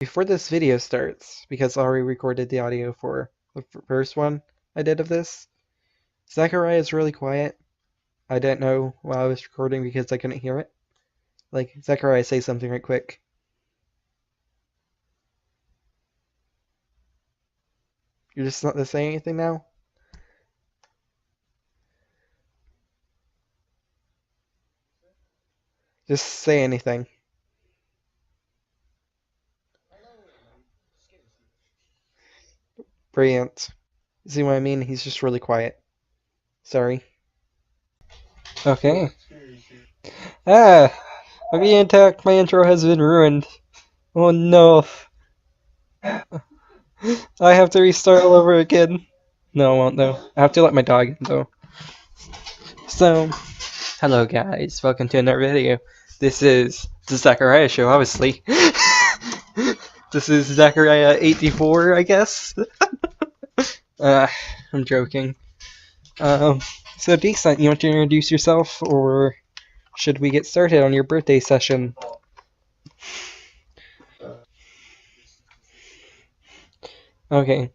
Before this video starts, because I already recorded the audio for the first one I did of this, Zachariah is really quiet. I didn't know while I was recording because I couldn't hear it. Like, Zachariah, say something right quick. You're just not saying anything now? Just say anything. Brilliant. See what I mean? He's just really quiet. Sorry. Okay. Ah! I'm being attacked. My intro has been ruined. Oh no. I have to restart all over again. No, I won't though. I have to let my dog in though. So, hello guys, welcome to another video. This is the Zachariah show, obviously. This is Zachariah 84, I guess. I'm joking. So Decent, you want to introduce yourself, or should we get started on your birthday session? Okay,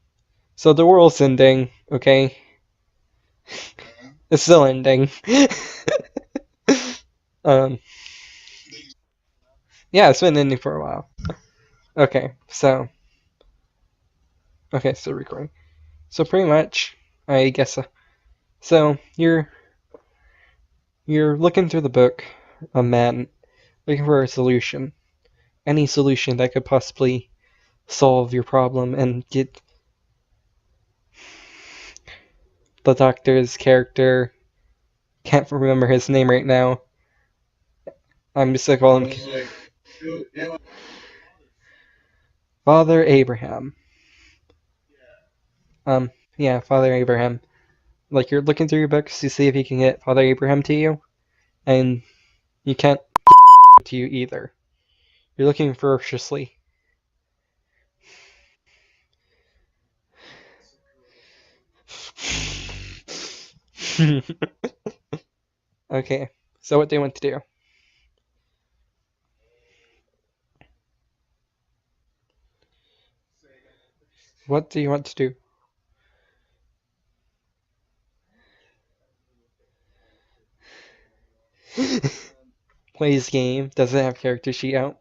so the world's ending, okay? It's still ending. Yeah, it's been ending for a while. Okay, so recording. So pretty much, I guess. So you're looking through the book, a man, looking for a solution, any solution that could possibly solve your problem and get the doctor's character. Can't remember his name right now. I'm just gonna call him Father Abraham. Yeah, Father Abraham. Like, you're looking through your books to see if you can get Father Abraham to you, and you can't get to you either. You're looking ferociously. Okay, so what do you want to do? What do you want to do? Plays game, doesn't have character sheet out.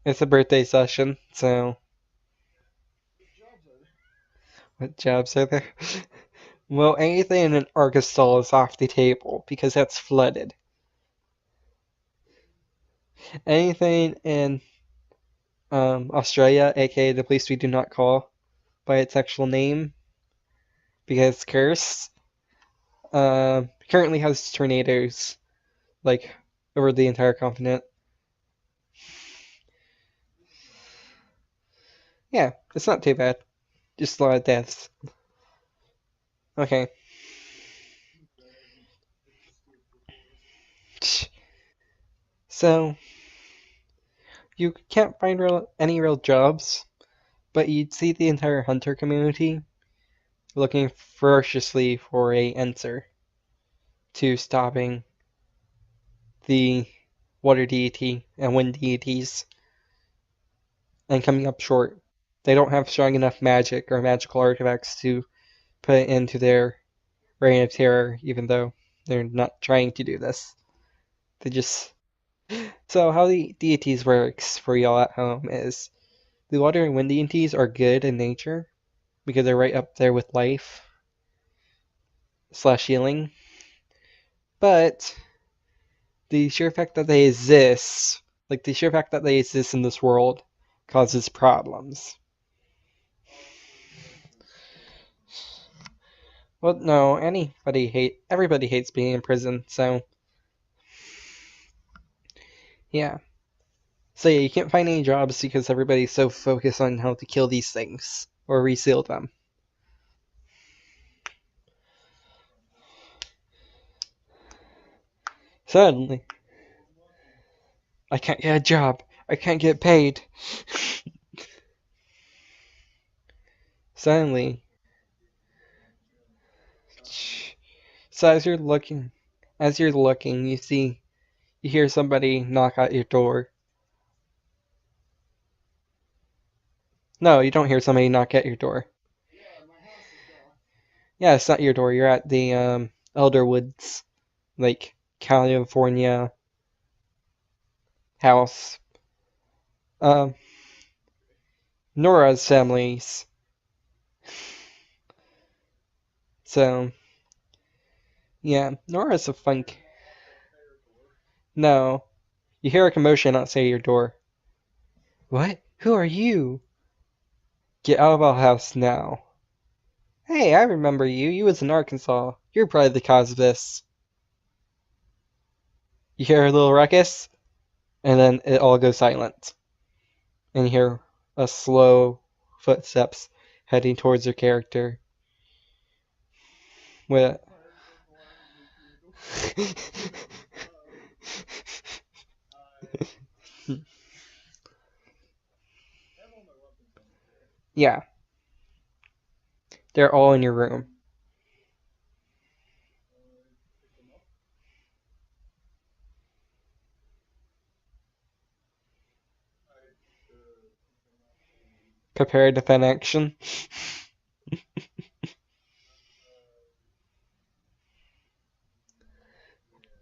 It's a birthday session, so what jobs are there? Well, anything in an Arkansas is off the table because that's flooded. Anything in Australia, aka the place we do not call by its actual name because it's cursed, currently has tornadoes like over the entire continent. Yeah, it's not too bad. Just a lot of deaths. Okay. So, you can't find any real jobs, but you'd see the entire hunter community looking ferociously for a answer to stopping the water deity and wind deities and coming up short. They don't have strong enough magic or magical artifacts to put into their reign of terror, even though they're not trying to do this. They just... So how the deities works for y'all at home is the water and wind deities are good in nature because they're right up there with life slash healing. But the sheer fact that they exist, like the sheer fact that they exist in this world, causes problems. Well, no, everybody hates being in prison, so yeah. So yeah, you can't find any jobs because everybody's so focused on how to kill these things or reseal them. Suddenly, I can't get a job. I can't get paid. Suddenly, So as you're looking, you hear somebody knock at your door. No, you don't hear somebody knock at your door. Yeah, it's not your door. You're at the Elderwoods, like California house. Um, Nora's family's. So yeah, Nora's a fun. No, you hear a commotion outside your door. What? Who are you? Get out of our house now. Hey, I remember you. You was in Arkansas. You're probably the cause of this. You hear a little ruckus, and then it all goes silent. And you hear a slow footsteps heading towards your character. With yeah, they're all in your room. Prepare to defend action.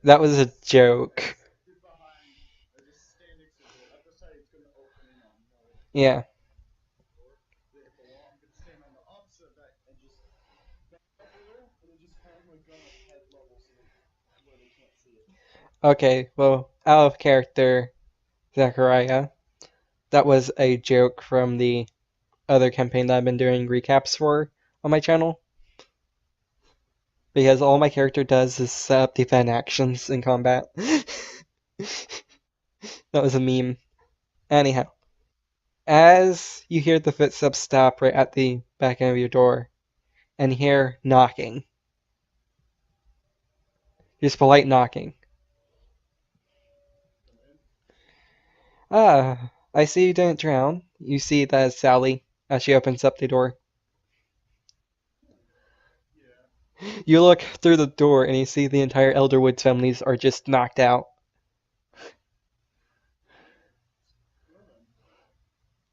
That was a joke. Yeah. Okay, well, out of character, Zachariah. That was a joke from the other campaign that I've been doing recaps for on my channel. Because all my character does is set up defend actions in combat. That was a meme. Anyhow, as you hear the footsteps stop right at the back end of your door, and hear knocking, just polite knocking. Ah, I see you didn't drown. You see that is Sally as she opens up the door. You look through the door and you see the entire Elderwoods families are just knocked out.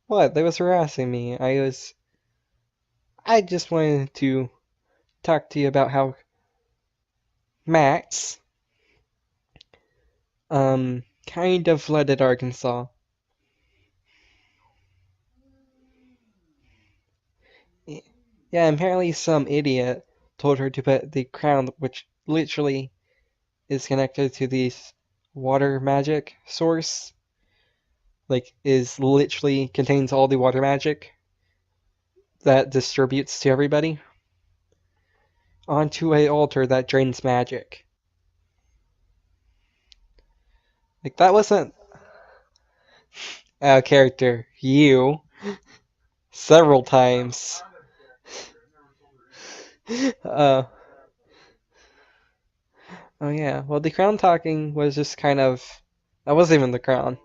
What? They was harassing me. I just wanted to talk to you about how Max, kind of flooded Arkansas. Yeah, apparently some idiot told her to put the crown, which literally is connected to the water magic source, like is literally contains all the water magic that distributes to everybody, onto a altar that drains magic. Like that wasn't a character. You several times. Uh, oh yeah. Well, the crown talking was just kind of. That wasn't even the crown.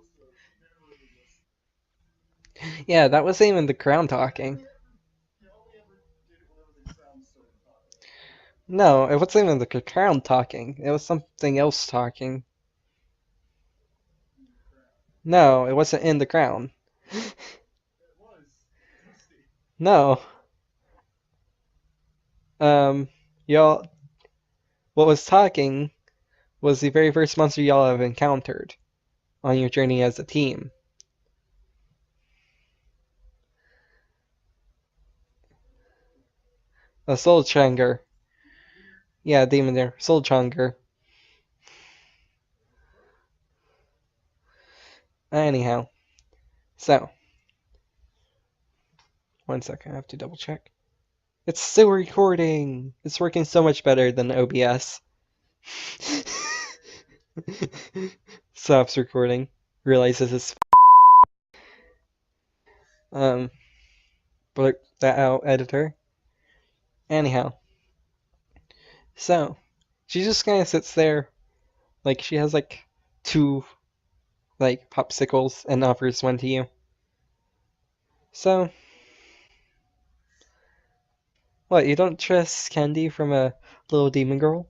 Yeah, that wasn't even the crown talking. No, it wasn't even the crown talking. It was something else talking. No, it wasn't in the crown. No. Um, y'all. What was talking was the very first monster y'all have encountered on your journey as a team. A soul changer. Yeah, demon there. Soul changer. Anyhow, so 1 second, I have to double check. It's still recording. It's working so much better than OBS. Stops recording. Realizes it's um. Blurt that out, editor. Anyhow, so she just kind of sits there, like she has like two like popsicles and offers one to you. So What, you don't trust candy from a little demon girl?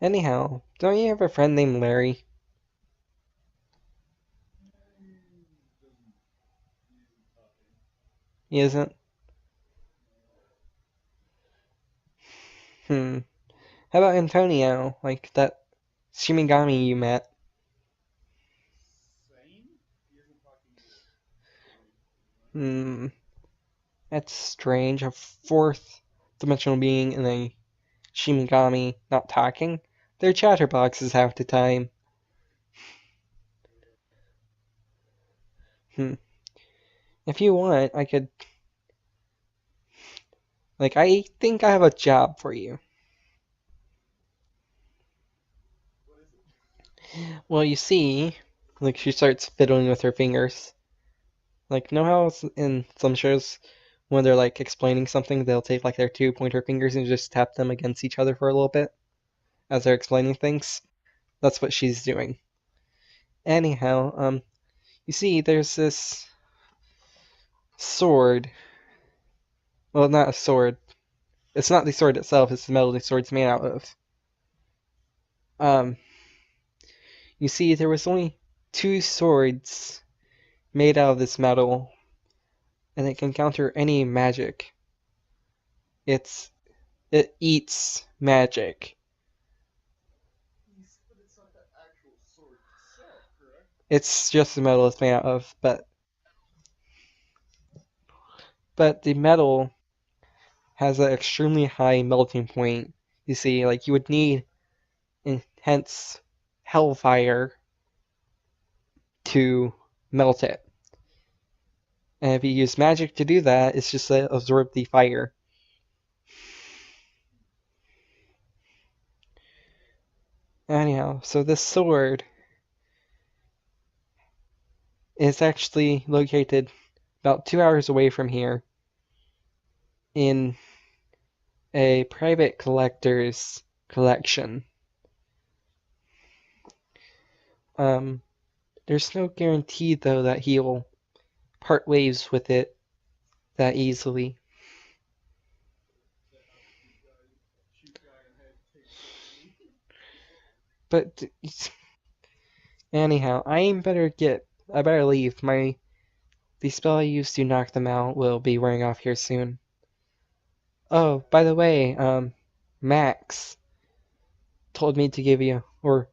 Anyhow, don't you have a friend named Larry? He isn't? Hmm. How about Antonio? Like that Shimigami you met? Hmm. That's strange. A fourth dimensional being and a Shimigami not talking? They're chatterboxes half the time. Hmm. If you want, I could. Like, I think I have a job for you. Well, you see, like, she starts fiddling with her fingers. Like, know how in some shows, when they're, like, explaining something, they'll take, like, their two pointer fingers and just tap them against each other for a little bit as they're explaining things? That's what she's doing. Anyhow, you see, there's this sword. Well, not a sword. It's not the sword itself, it's the metal the sword's made out of. Um, you see, there was only two swords made out of this metal, and it can counter any magic. It's it eats magic. It's just the metal it's made out of, but the metal has an extremely high melting point. You see, like you would need intense hellfire to melt it. And if you use magic to do that, it's just to absorb the fire. Anyhow, so this sword is actually located about 2 hours away from here in a private collector's collection. Um, there's no guarantee though that he'll part ways with it that easily. But anyhow, I better leave. The spell I used to knock them out will be wearing off here soon. Oh, by the way, Max told me to give you, or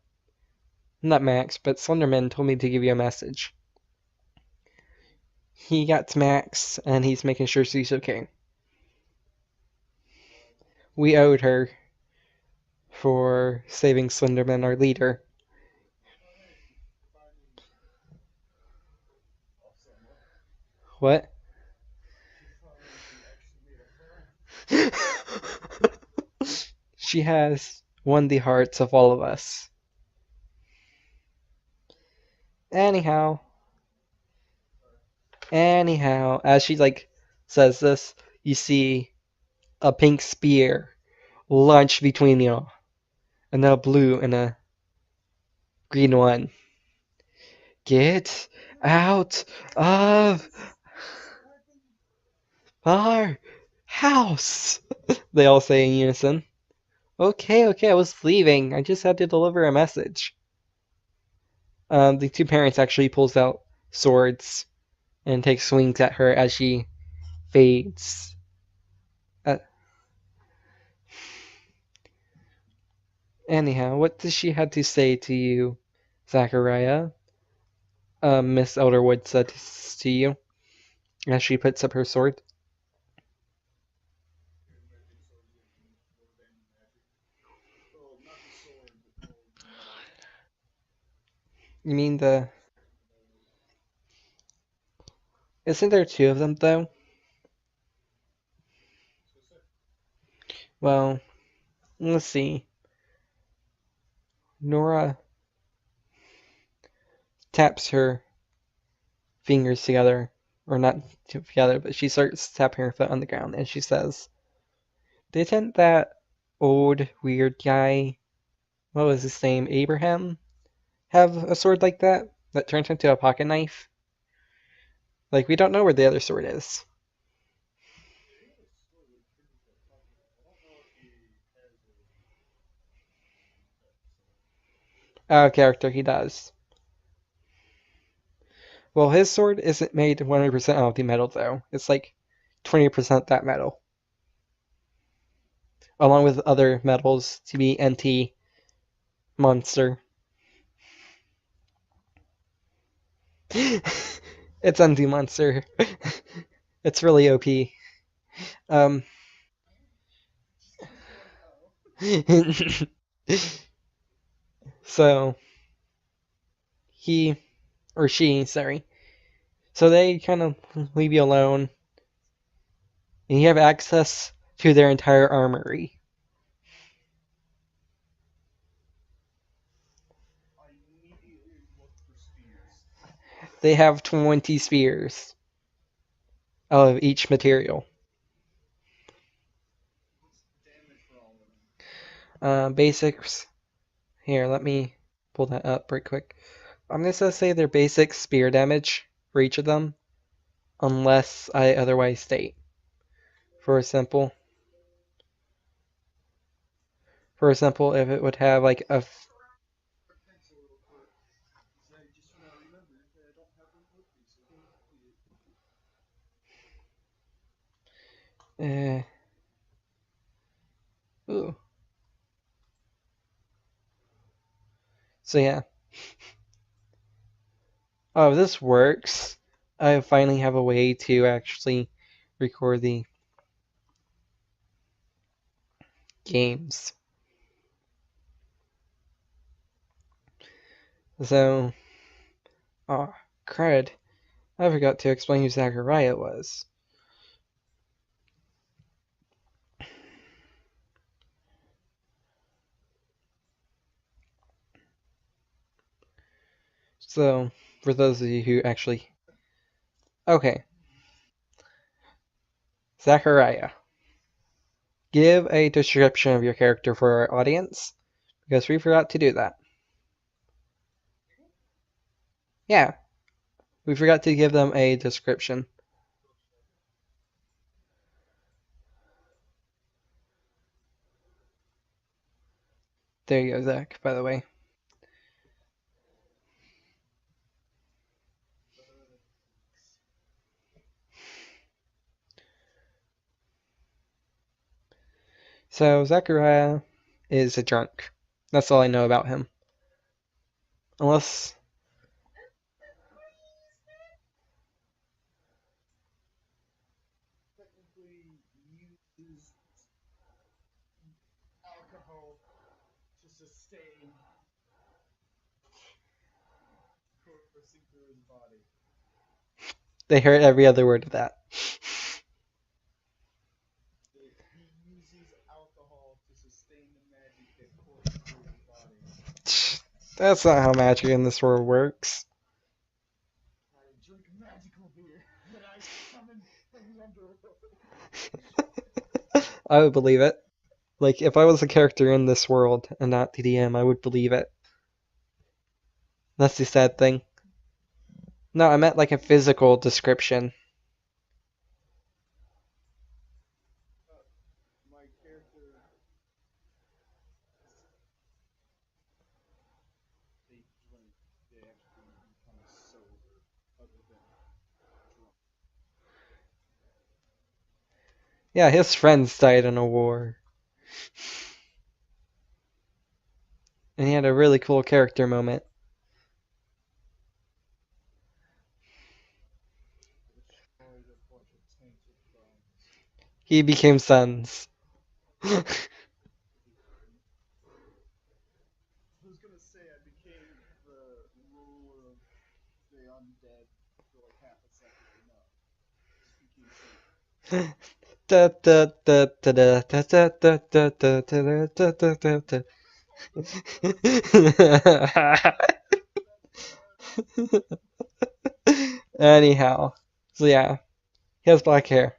not Max, but Slenderman told me to give you a message. He got Max, and he's making sure she's okay. We owed her for saving Slenderman, our leader. What? She has won the hearts of all of us. Anyhow, as she like says this, you see a pink spear launch between you, and a blue and a green one. Get out of our house! They all say in unison. Okay, I was leaving. I just had to deliver a message. The two parents actually pulls out swords and takes swings at her as she fades. Uh, Anyhow, what does she have to say to you, Zachariah? Miss Elderwood said to you as she puts up her sword. You mean the... Isn't there two of them, though? Well, let's see. Nora taps her fingers together, or not together, but she starts tapping her foot on the ground, and she says, "Didn't that old weird guy, what was his name, Abraham, have a sword like that?" that turns into a pocket knife. Like, we don't know where the other sword is. Character, he does. Well, his sword isn't made 100% out of the metal, though. It's like 20% that metal, along with other metals to be NT monster. It's NT monster. It's really OP. Um, so he or she, sorry. So they kind of leave you alone, and you have access to their entire armory. They have 20 spears of each material. Basics. Here, let me pull that up right quick. I'm going to say their basic spear damage for each of them, unless I otherwise state. For example, if it would have like a uh, ooh. So yeah. Oh, if this works, I finally have a way to actually record the games. So, oh, crud. I forgot to explain who Zachariah was. So, for those of you who actually. Okay, Zachariah. Give a description of your character for our audience, because we forgot to do that. Yeah, we forgot to give them a description. There you go, Zach, by the way. So, Zachariah is a drunk. That's all I know about him. Unless. They heard every other word of that. That's not how magic in this world works. I would believe it. Like, if I was a character in this world and not the DM, I would believe it. That's the sad thing. No, I meant like a physical description. Yeah, his friends died in a war. And he had a really cool character moment. He became sons. Da, da, da, da, da, da, da, da, da, da, da, da, da, da, da. Anyhow, so yeah, he has black hair.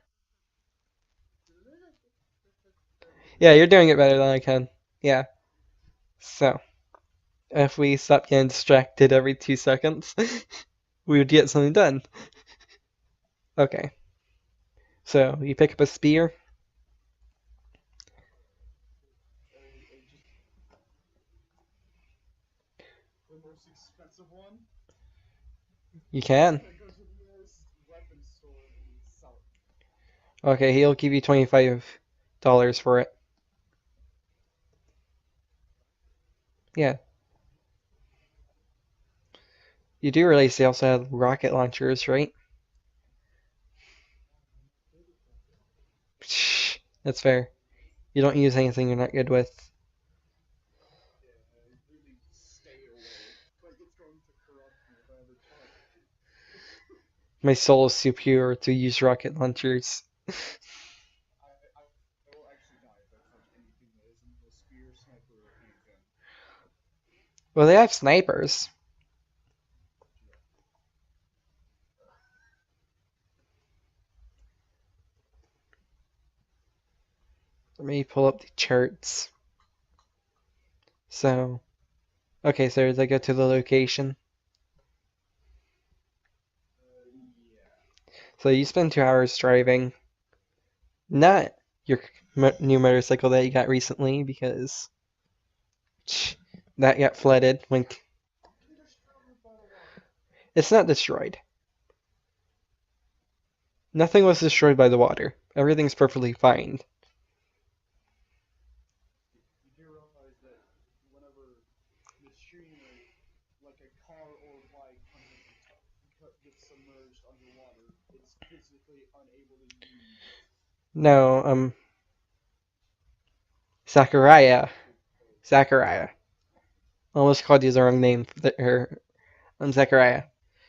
Yeah, you're doing it better than I can. Yeah. So, If we stopped getting distracted every 2 seconds, we would get something done. Okay. So, you pick up a spear. You can. Okay, he'll give you $25 for it. Yeah. You do realize they also have rocket launchers, right? Shh, that's fair. You don't use anything you're not good with. My soul is too pure to use rocket launchers. Well, they have snipers. Let me pull up the charts. So, okay, so as I go to the location. So you spend 2 hours driving. Not your new motorcycle that you got recently, because that got flooded when it's not destroyed. Nothing was destroyed by the water. Everything's perfectly fine. No, Zachariah. Zachariah. Almost called you the wrong name. I'm Zachariah.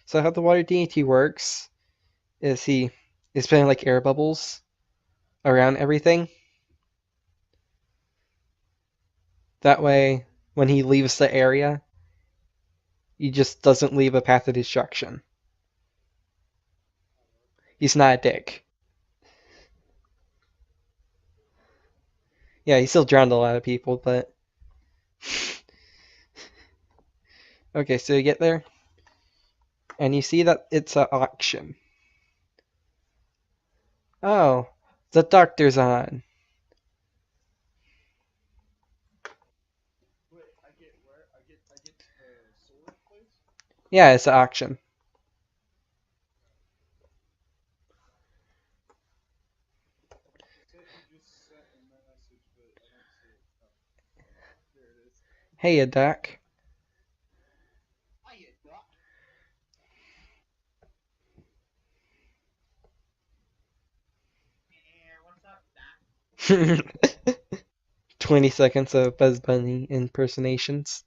So how the water deity works is he is putting like air bubbles around everything. That way, when he leaves the area, he just doesn't leave a path of destruction. He's not a dick. Yeah, he still drowned a lot of people, but okay, so you get there, and you see that it's an auction. Oh, the doctor's on. Yeah, it's an auction. Hey, a doc. 20 seconds of Buzz Bunny impersonations.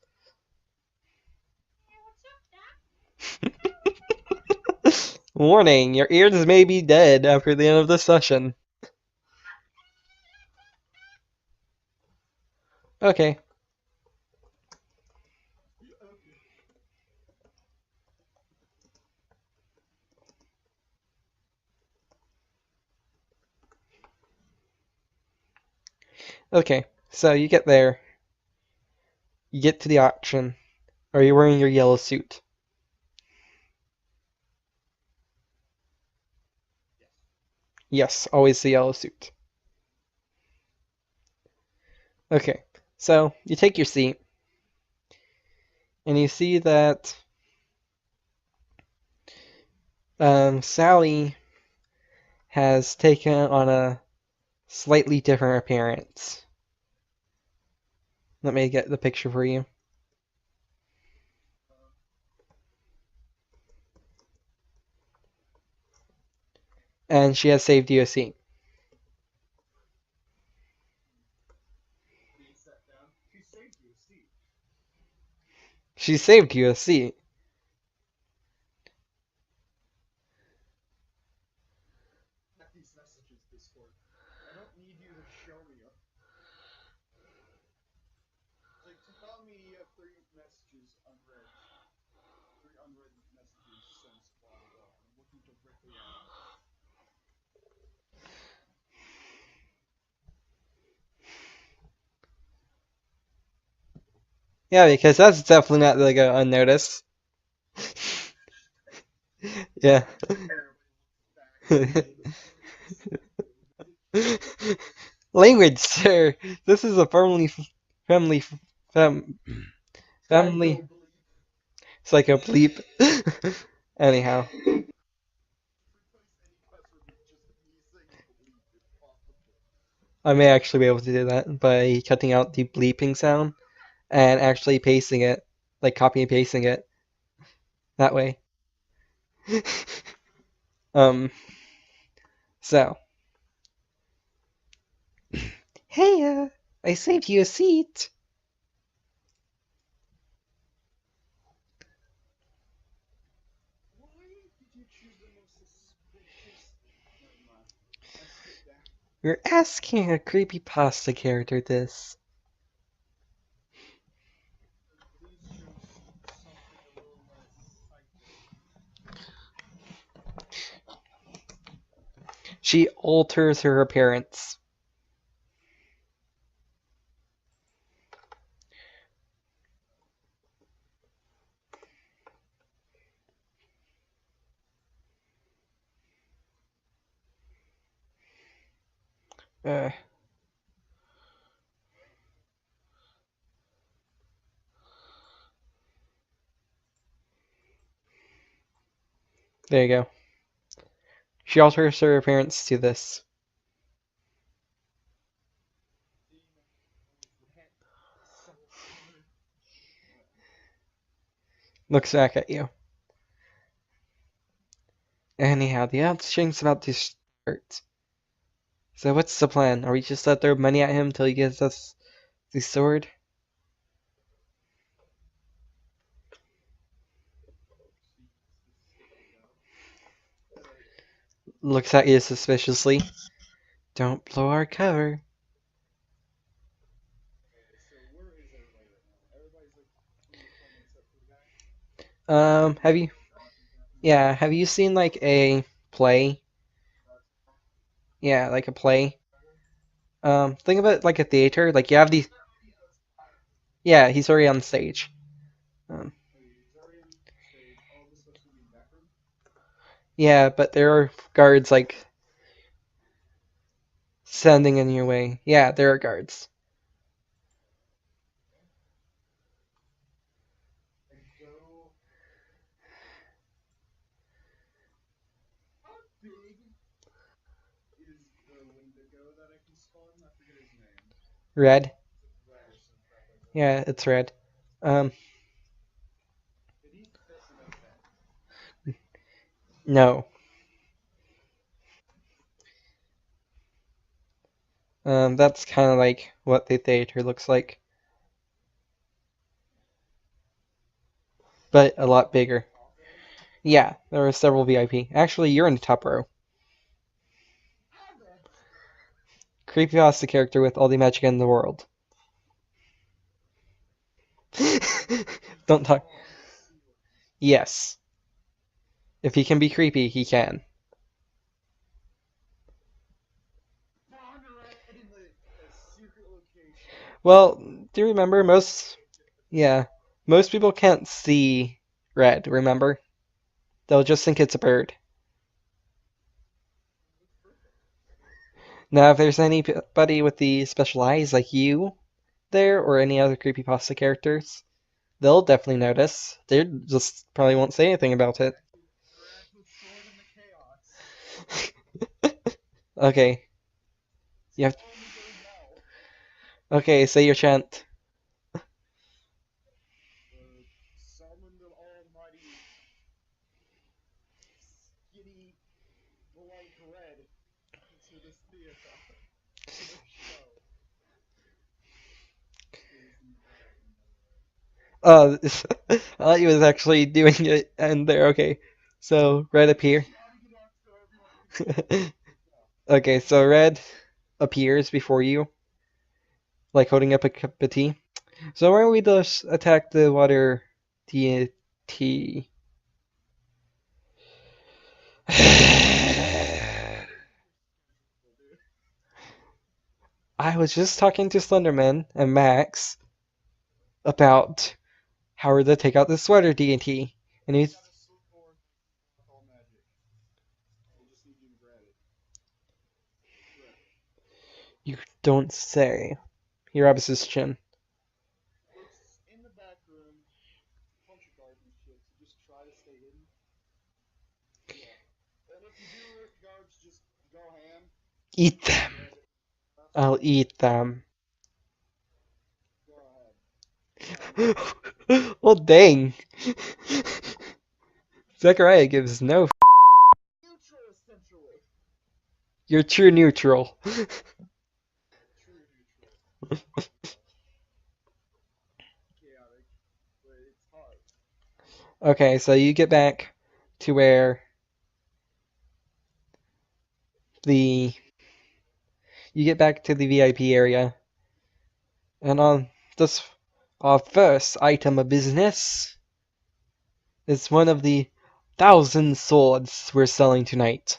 Warning, your ears may be dead after the end of the session. Okay. Okay, so you get there. You get to the auction. Are you wearing your yellow suit? Yes, always the yellow suit. Okay, so you take your seat, and you see that Sally has taken on a slightly different appearance. Let me get the picture for you. And she has saved you a seat. She saved you a seat. Yeah, because that's definitely not gonna go unnoticed. Yeah. Language, sir. This is a family, fam, family psycho bleep. Anyhow, I may actually be able to do that by cutting out the bleeping sound and actually pasting it, like copy and pasting it that way. Um, so, hey, I saved you a seat. You're asking a creepypasta character this. She alters her appearance. Uh, there you go. She alters her appearance to this. Looks back at you. Anyhow, the auction's about to start. So what's the plan? Are we just to throw money at him till he gives us the sword? Looks at you suspiciously. Don't blow our cover. Have you? Yeah, have you seen like a play? Yeah, like a play. Think of it like a theater. Like you have these. Yeah, he's already on stage. Um, yeah, but there are guards like standing in your way. Yeah, there are guards. Red. Yeah, it's red. Um, no. That's kind of like what the theater looks like, but a lot bigger. Yeah, there are several VIP. Actually, you're in the top row. Creepypasta character with all the magic in the world. Don't talk. Yes. If he can be creepy, he can. Well, do you remember yeah, most people can't see red, remember? They'll just think it's a bird. Now, if there's anybody with the special eyes like you there, or any other creepypasta characters, they'll definitely notice. They just probably won't say anything about it. Okay, you have. Okay, say your chant. Oh, I thought you was actually doing it and there. Okay, so red appear. Okay, so red appears before you, like holding up a cup of tea. So why don't we just attack the water deity? I was just talking to Slenderman and Max. about how to take out the sweater deity. And he's, you don't say. He rubs his chin. Eat them. I'll eat them. Well, dang. Zechariah gives no. You're true neutral. Okay, so you get back to where the you get back to the VIP area, and on this our first item of business is one of the 1,000 swords we're selling tonight.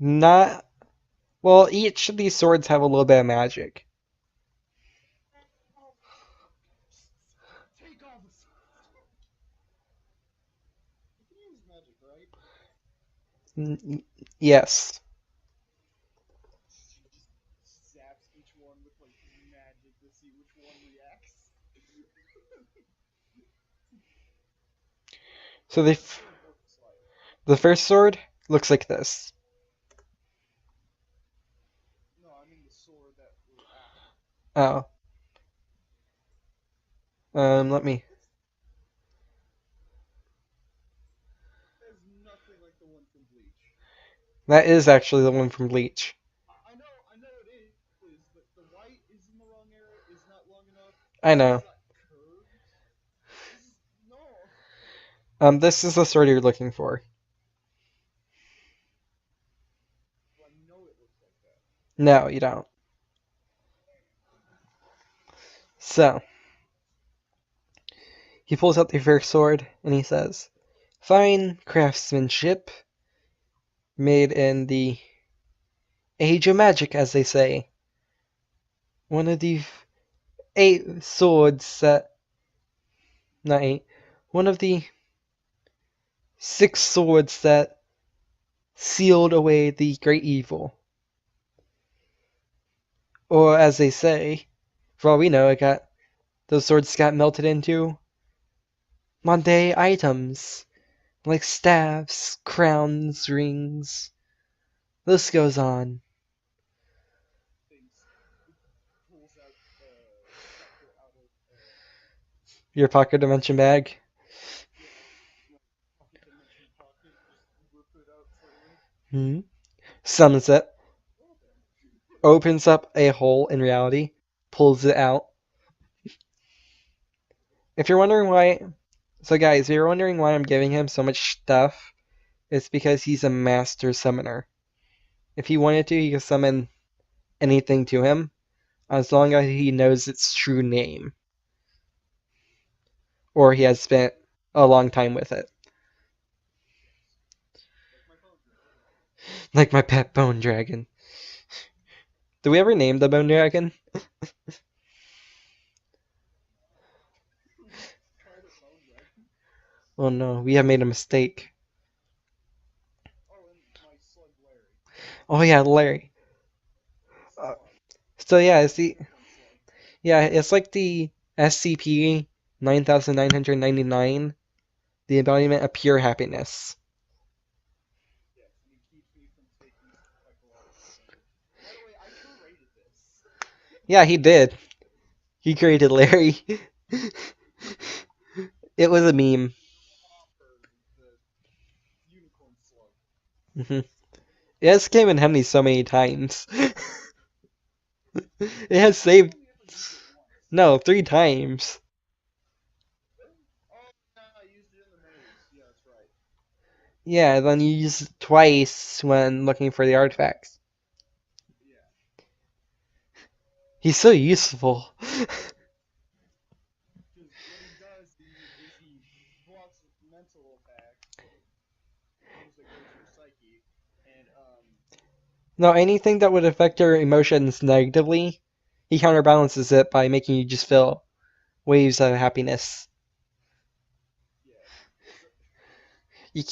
Not well. Each of these swords have a little bit of magic. Yes. So the first sword looks like this. Oh, let me. That is actually the one from Bleach. I know. This is the sword you're looking for. No, you don't. So, he pulls out the first sword and he says, "Fine craftsmanship, made in the age of magic, as they say. One of the 8 swords that, not 8, one of the 6 swords that sealed away the great evil. Or as they say, for all we know, those swords got melted into Monday items, like staffs, crowns, rings. This goes on." Your pocket dimension bag? Hmm. Summons it, opens up a hole in reality, pulls it out. If you're wondering why, so guys, if you're wondering why I'm giving him so much stuff, it's because he's a master summoner. If he wanted to, he could summon anything to him, as long as he knows its true name, or he has spent a long time with it. Like my pet bone dragon. Did we ever name the bone dragon? Oh no, we have made a mistake. Oh yeah, Larry. Uh, so it's like the SCP 9999, the embodiment of pure happiness. Yeah, he did. He created Larry. It was a meme. Hmm. It has came in handy so many times. It has saved. No, 3 times. Yeah, then you use it twice when looking for the artifacts. He's so useful. No, anything that would affect your emotions negatively, he counterbalances it by making you just feel waves of happiness. You,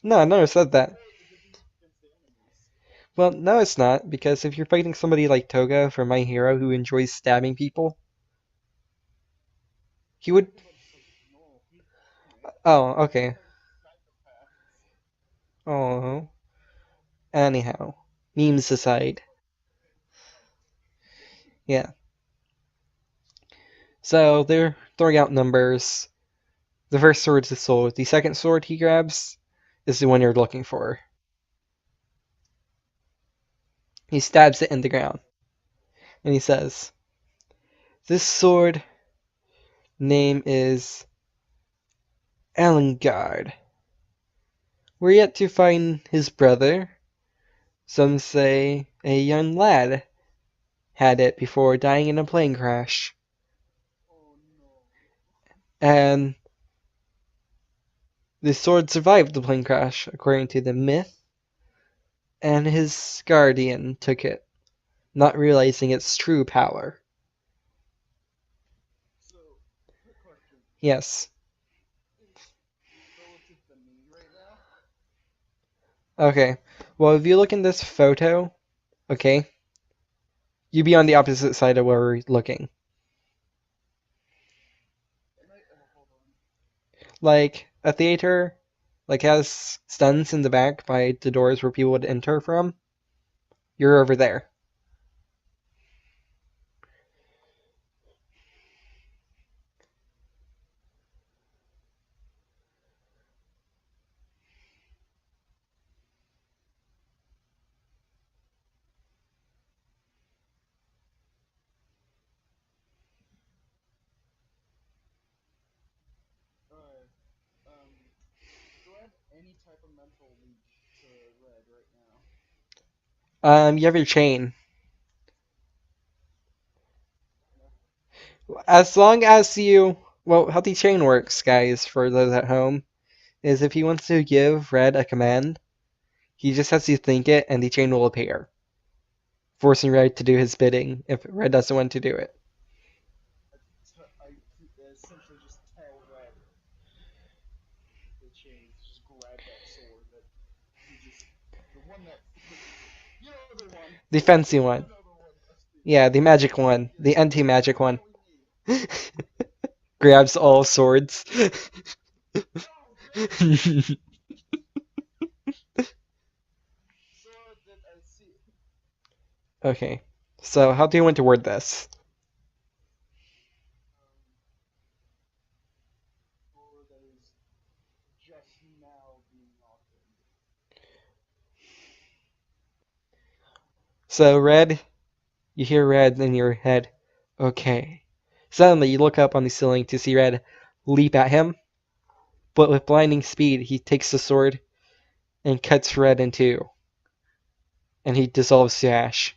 no, I never said that. Well, no, it's not, because if you're fighting somebody like Toga from My Hero who enjoys stabbing people, he would. Oh, okay. Oh, anyhow, memes aside, yeah. So they're throwing out numbers. The first sword's the sword. The second sword he grabs is the one you're looking for. He stabs it in the ground, and he says, "This sword name is Elengard. We're yet to find his brother. Some say a young lad had it before dying in a plane crash. And the sword survived the plane crash, according to the myth, and his guardian took it, not realizing its true power." Yes. Okay. Well, if you look in this photo, okay, you'd be on the opposite side of where we're looking. Like, a theater, like, has stands in the back by the doors where people would enter from. You're over there. You have your chain. As long as you, well, how the chain works, guys, for those at home, is if he wants to give Red a command, he just has to think it, and the chain will appear, forcing Red to do his bidding if Red doesn't want to do it. The fancy one. Yeah, the magic one. The anti-magic one. Grabs all swords. Okay. So, how do you want to word this? So, Red, you hear Red in your head. Okay. Suddenly, you look up on the ceiling to see Red leap at him, but with blinding speed, he takes the sword and cuts Red in two, and he dissolves to ash.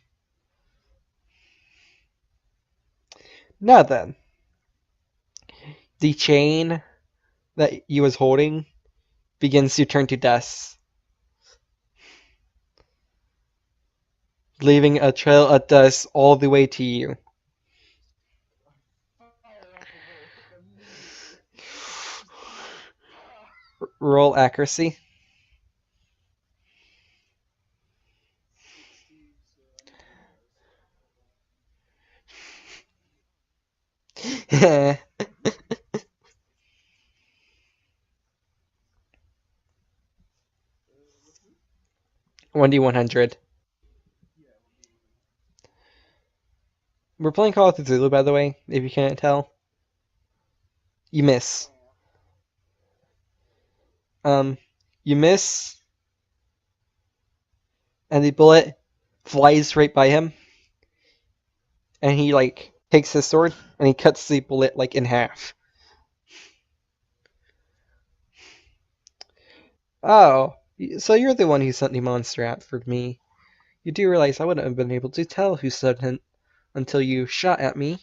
Now then, the chain that he was holding begins to turn to dust, leaving a trail of dust all the way to you. Roll accuracy. One D 100. We're playing Call of Cthulhu, by the way, if you can't tell. You miss. Um, you miss, and the bullet flies right by him, and he like takes his sword and he cuts the bullet like in half. Oh, so you're the one who sent the monster out for me. You do realize I wouldn't have been able to tell who sent it until you shot at me.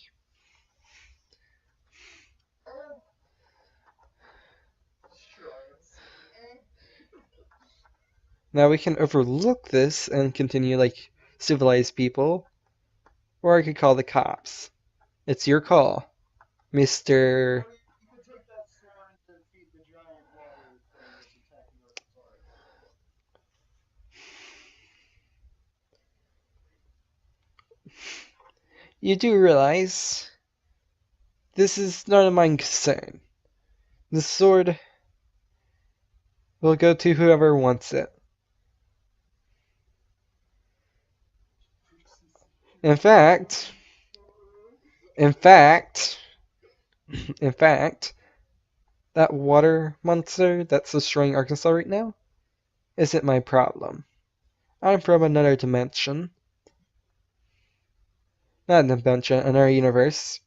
Now we can overlook this and continue like civilized people, or I could call the cops. It's your call, Mr. You do realize this is none of my concern. The sword will go to whoever wants it. In fact, in fact, in fact, that water monster that's destroying Arkansas right now isn't my problem. I'm from another dimension. Not a dimension, another universe.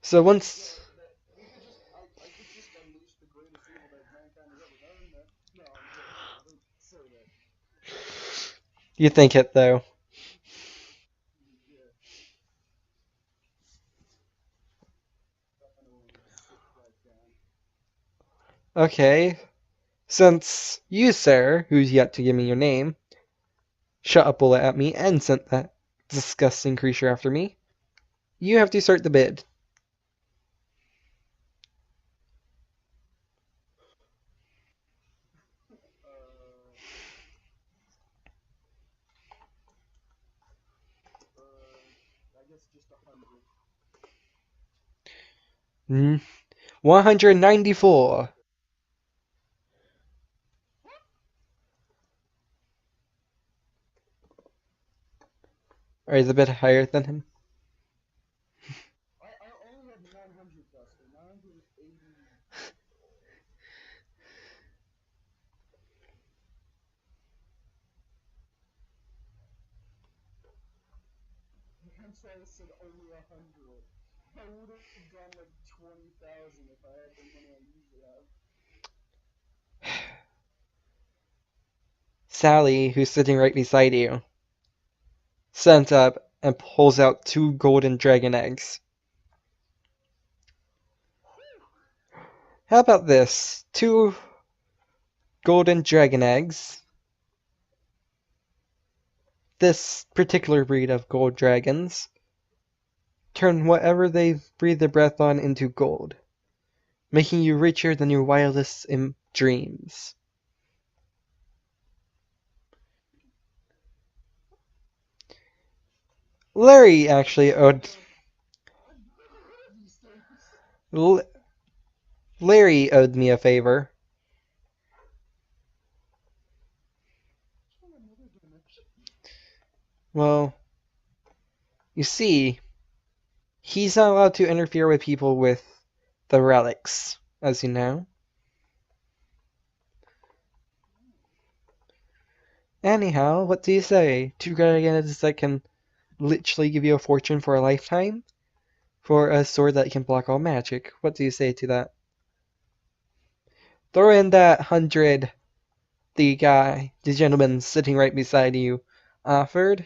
So once you think it, though. Okay, since you, sir, who's yet to give me your name, shot a bullet at me and sent that disgusting creature after me, you have to start the bid. Mm, 194. Are you a bit higher than him? Sally, who's sitting right beside you, stands up and pulls out two golden dragon eggs. How about this? Two golden dragon eggs. This particular breed of gold dragons turn whatever they breathe their breath on into gold, making you richer than your wildest dreams. Larry actually owed L- Larry owed me a favor. Well, you see, he's not allowed to interfere with people with the relics, as you know. Anyhow, what do you say? Two dragons that can literally give you a fortune for a lifetime? For a sword that can block all magic. What do you say to that? Throw in that 100 the gentleman sitting right beside you, offered,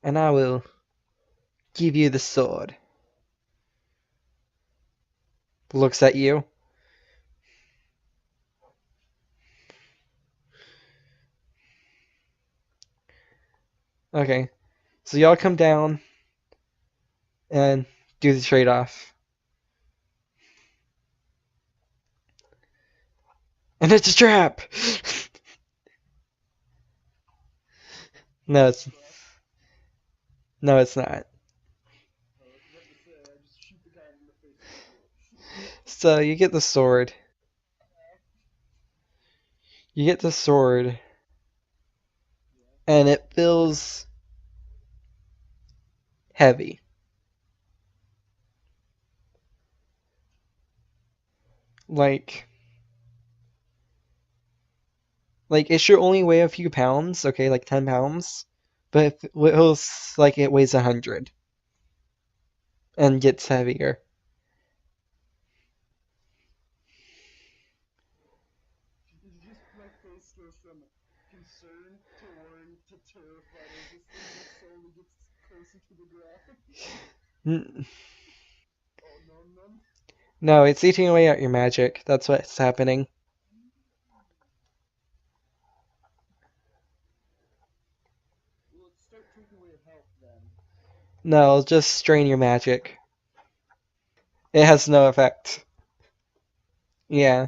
and I will give you the sword. Looks at you. Okay, so y'all come down and do the trade off. And it's a trap! no, it's no, it's not. So you get the sword. You get the sword, and it feels heavy. Like it should only weigh a few pounds, okay, like 10 pounds, but it feels like it weighs 100 and gets heavier. No, it's eating away at your magic. That's what's happening. No, just strain your magic. It has no effect. Yeah.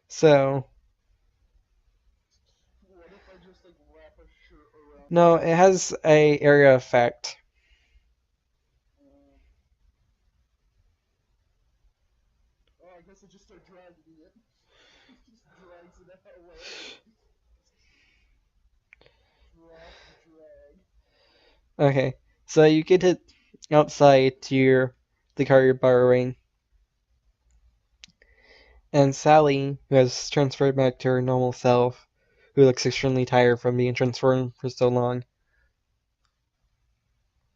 So, no, it has a area effect. Okay. So you get it outside to the car you're borrowing, and Sally, who has transferred back to her normal self, who looks extremely tired from being transformed for so long,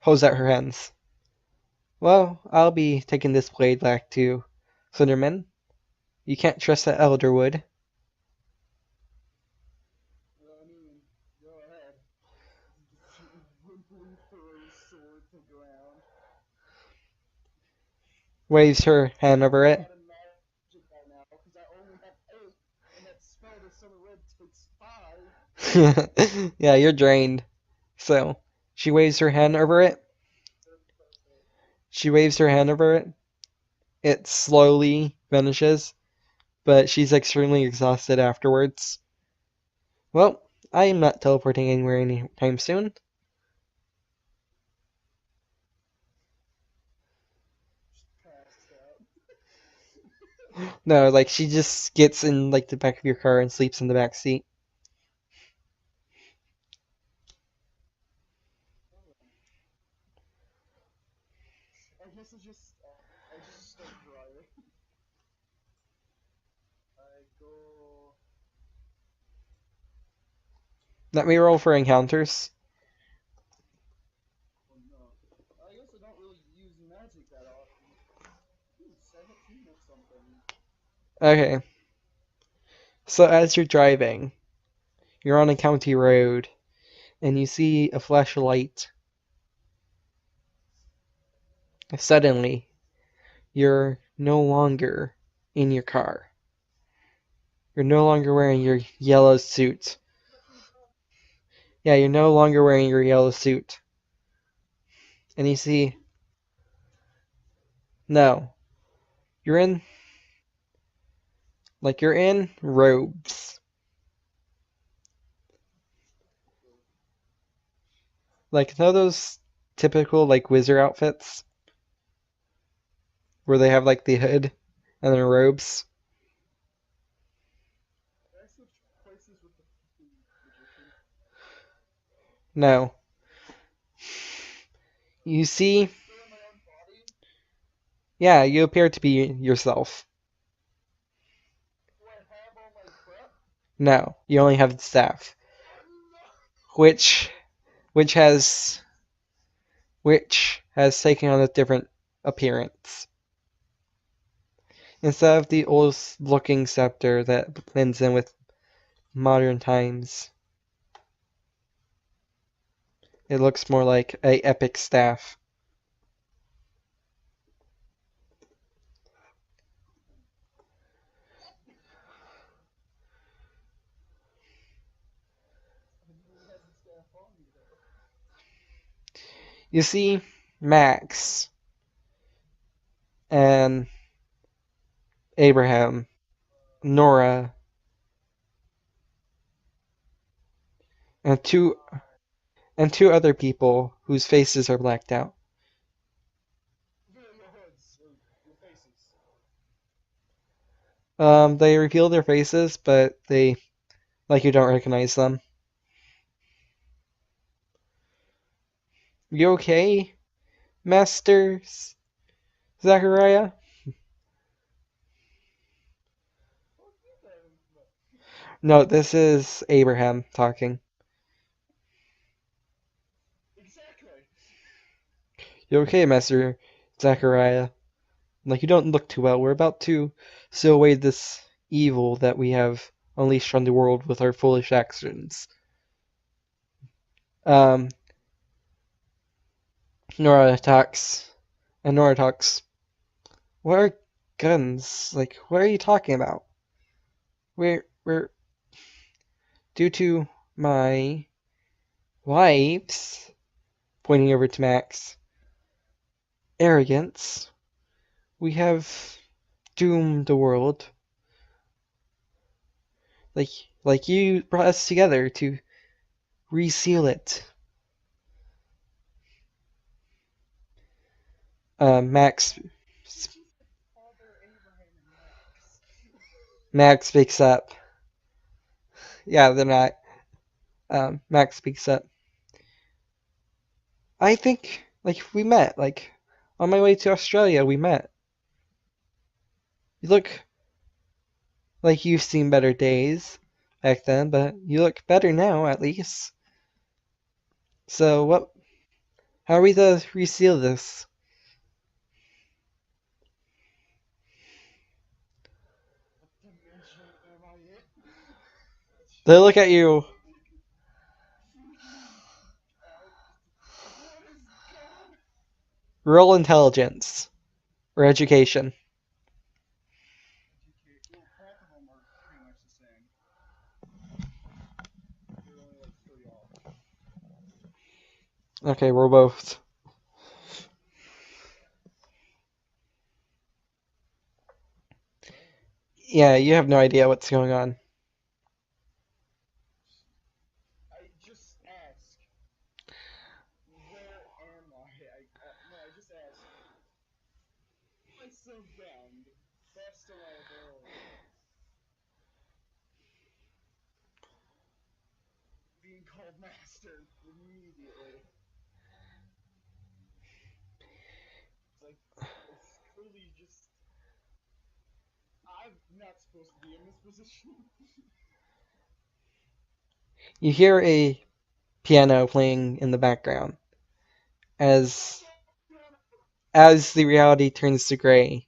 holds out her hands. Well, I'll be taking this blade back to Slenderman. You can't trust that Elderwood. Waves her hand over it. Yeah, you're drained. So, she waves her hand over it. She waves her hand over it. It slowly vanishes, but she's extremely exhausted afterwards. Well, I am not teleporting anywhere anytime soon. No, like she just gets in like the back of your car and sleeps in the back seat. Let me roll for encounters. Okay. So as you're driving, you're on a county road, and you see a flash of light. Suddenly, you're no longer in your car. You're no longer wearing your yellow suit. Yeah, you're no longer wearing your yellow suit. And you see, no, you're in, you're in robes. Like, know those typical, wizard outfits? Where they have, the hood and their robes? No. You see, yeah, you appear to be yourself. No, you only have the staff, which which has which has taken on a different appearance. Instead of the old looking scepter that blends in with modern times, it looks more like a epic staff. You see Max and Abraham, Nora, and two other people whose faces are blacked out. They reveal their faces, but you don't recognize them. You okay, Master Zachariah? No, this is Abraham talking. You okay, Master Zachariah? You don't look too well. We're about to seal away this evil that we have unleashed on the world with our foolish actions. Um, Nora talks, and Nora talks. What are guns? What are you talking about? We're due to my wife's, pointing over to Max, arrogance, we have doomed the world. Like you brought us together to reseal it. Max speaks up. Yeah, they're not. Max speaks up. I think, like, we met. Like, on my way to Australia, we met. You look like you've seen better days back then, but you look better now, at least. So, how are we to reseal this? They look at you. Roll intelligence or education. Okay, we're both. Yeah, you have no idea what's going on. You hear a piano playing in the background as the reality turns to gray.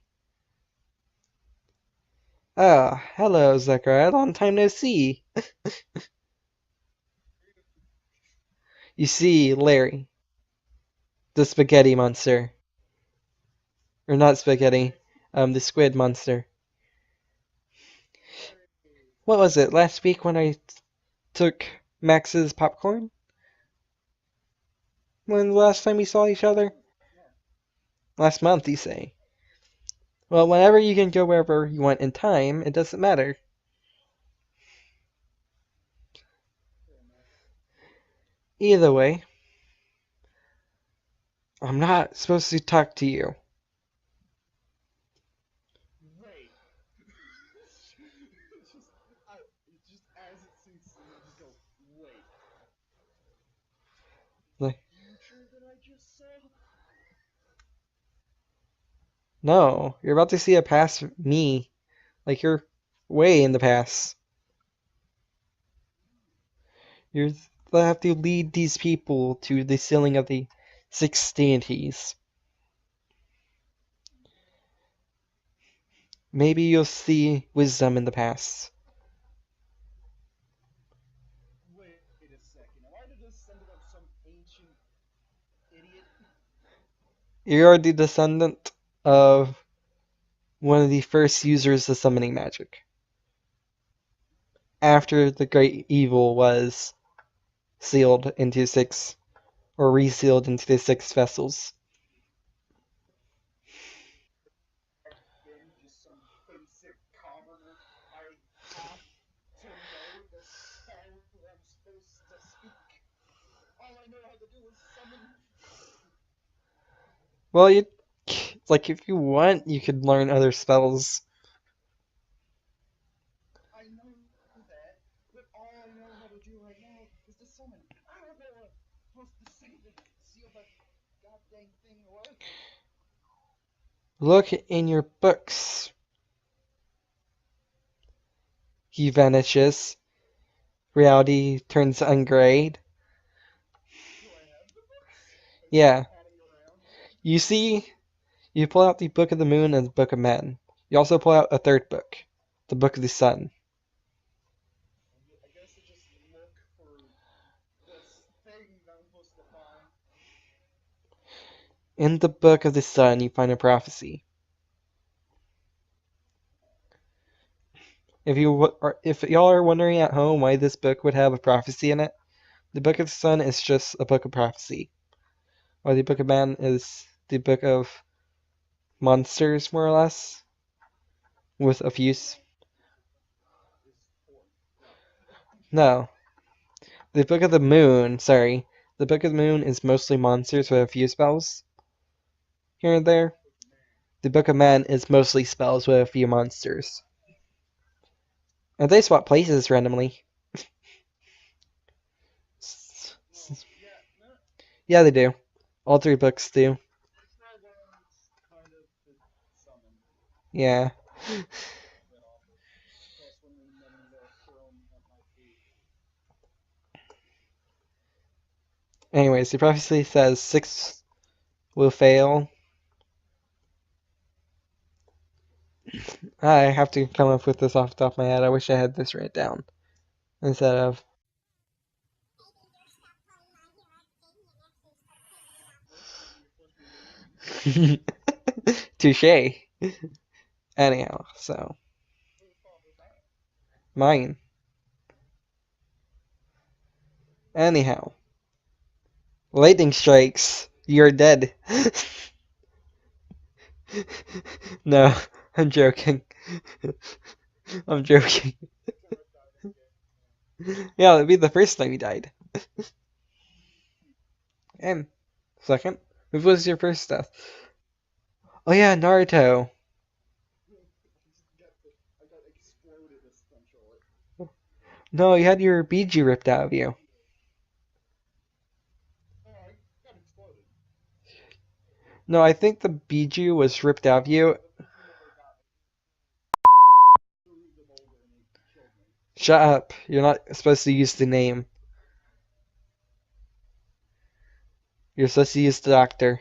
Ah, hello, Zechariah. Long time no see. You see Larry, the spaghetti monster. Or not spaghetti, the squid monster. What was it, last week when I took Max's popcorn? When the last time we saw each other? Last month, you say. Well, whenever you can go wherever you want in time, it doesn't matter. Either way, I'm not supposed to talk to you. Like, no, you're about to see a past me. Like, you're way in the past. You'll have to lead these people to the sealing of the six deities. Maybe you'll see wisdom in the past. You're the descendant of one of the first users of summoning magic. After the great evil was sealed into six, or resealed into the six vessels. Well, like if you want, you could learn other spells. Look in your books. He vanishes. Reality turns ungrayed. Yeah. You see, you pull out the Book of the Moon and the Book of Men. You also pull out a third book, the Book of the Sun. In the Book of the Sun, you find a prophecy. If y'all are wondering at home why this book would have a prophecy in it, the Book of the Sun is just a book of prophecy, while the Book of Man is the book of monsters, more or less, with a few. No, the Book of the Moon. Sorry, the Book of the Moon is mostly monsters with a few spells here and there. The Book of Man is mostly spells with a few monsters. And they swap places randomly. Yeah, they do. All three books do. Yeah. Anyways, the prophecy says 6 will fail. I have to come up with this off the top of my head. I wish I had this written down instead of. Touche. Anyhow, so. Mine. Anyhow. Lightning strikes. You're dead. No, I'm joking. I'm joking. Yeah, it'd be the first time you died. And second, who was your first death? Oh yeah, Naruto. No, you had your Biju ripped out of you. No, I think the Biju was ripped out of you. Shut up. You're not supposed to use the name. You're supposed to use the doctor.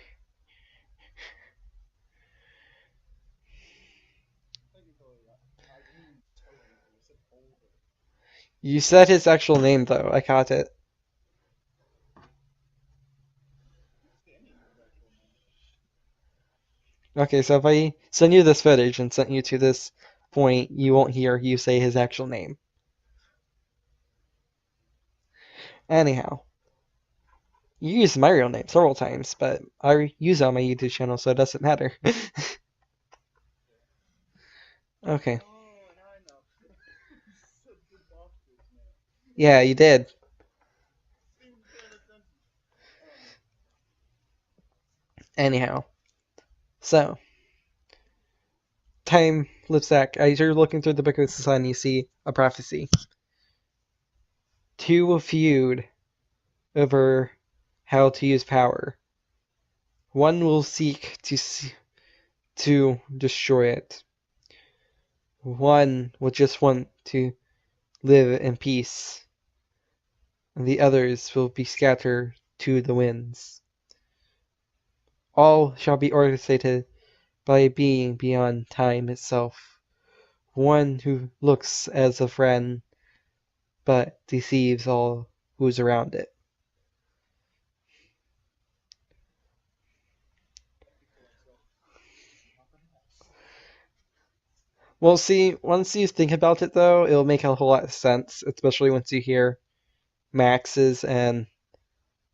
You said his actual name, though. I caught it. Okay, so if I send you this footage and sent you to this point, you won't hear you say his actual name. Anyhow, you used my real name several times, but I use it on my YouTube channel, so it doesn't matter. Okay. Yeah, you did. Anyhow, so time loops back. As you're looking through the Book of the Sun, you see a prophecy. 2 will feud over how to use power. 1 will seek to destroy it. 1 will just want to live in peace. And the others will be scattered to the winds. All shall be orchestrated by a being beyond time itself. One who looks as a friend, but deceives all who's around it. Well, see, once you think about it, though, it'll make a whole lot of sense, especially once you hear Max's and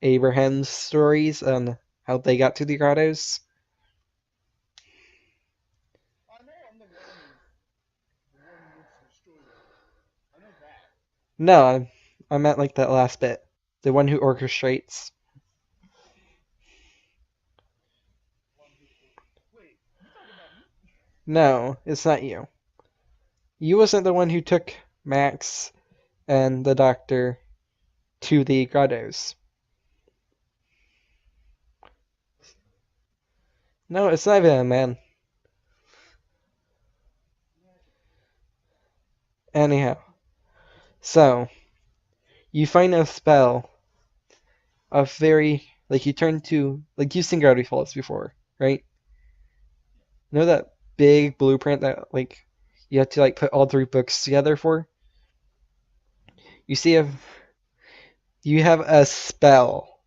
Abraham's stories on how they got to the grottos. No, I meant like that last bit. The one who orchestrates. No, it's not you. You wasn't the one who took Max and the doctor to the grottos. No, it's not even a man. Anyhow, so you find a spell of very like you turn to like you've seen Gravity Falls before, right? You know that big blueprint that like you have to like put all 3 books together for? You see if you have a spell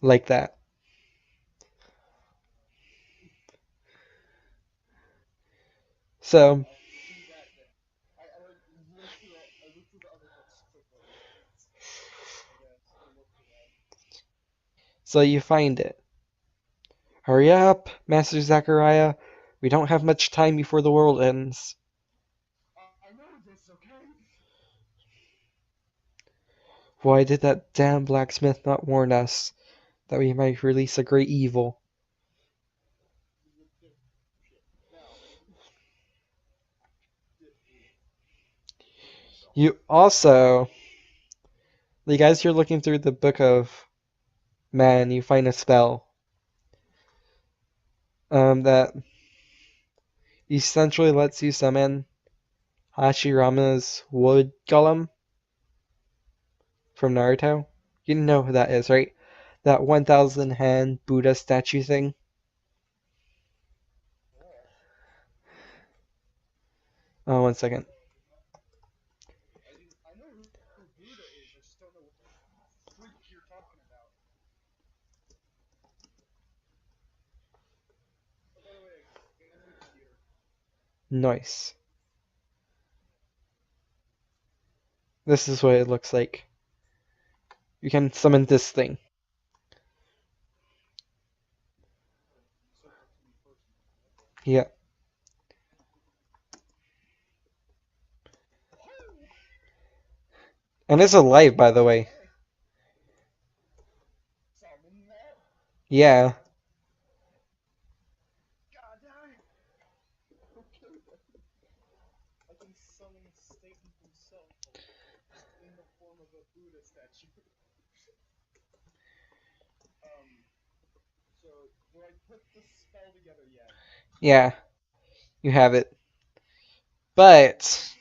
like that. So So you find it. Hurry up, Master Zachariah. We don't have much time before the world ends. Why did that damn blacksmith not warn us that we might release a great evil? You also, like as you're looking through the book of man, you find a spell that essentially lets you summon Hashirama's wood golem from Naruto. You know who that is, right? That 1,000 hand Buddha statue thing. Oh, one second. Nice. This is what it looks like. You can summon this thing. Yeah. And it's alive, by the way. Yeah. Yeah. You have it. But,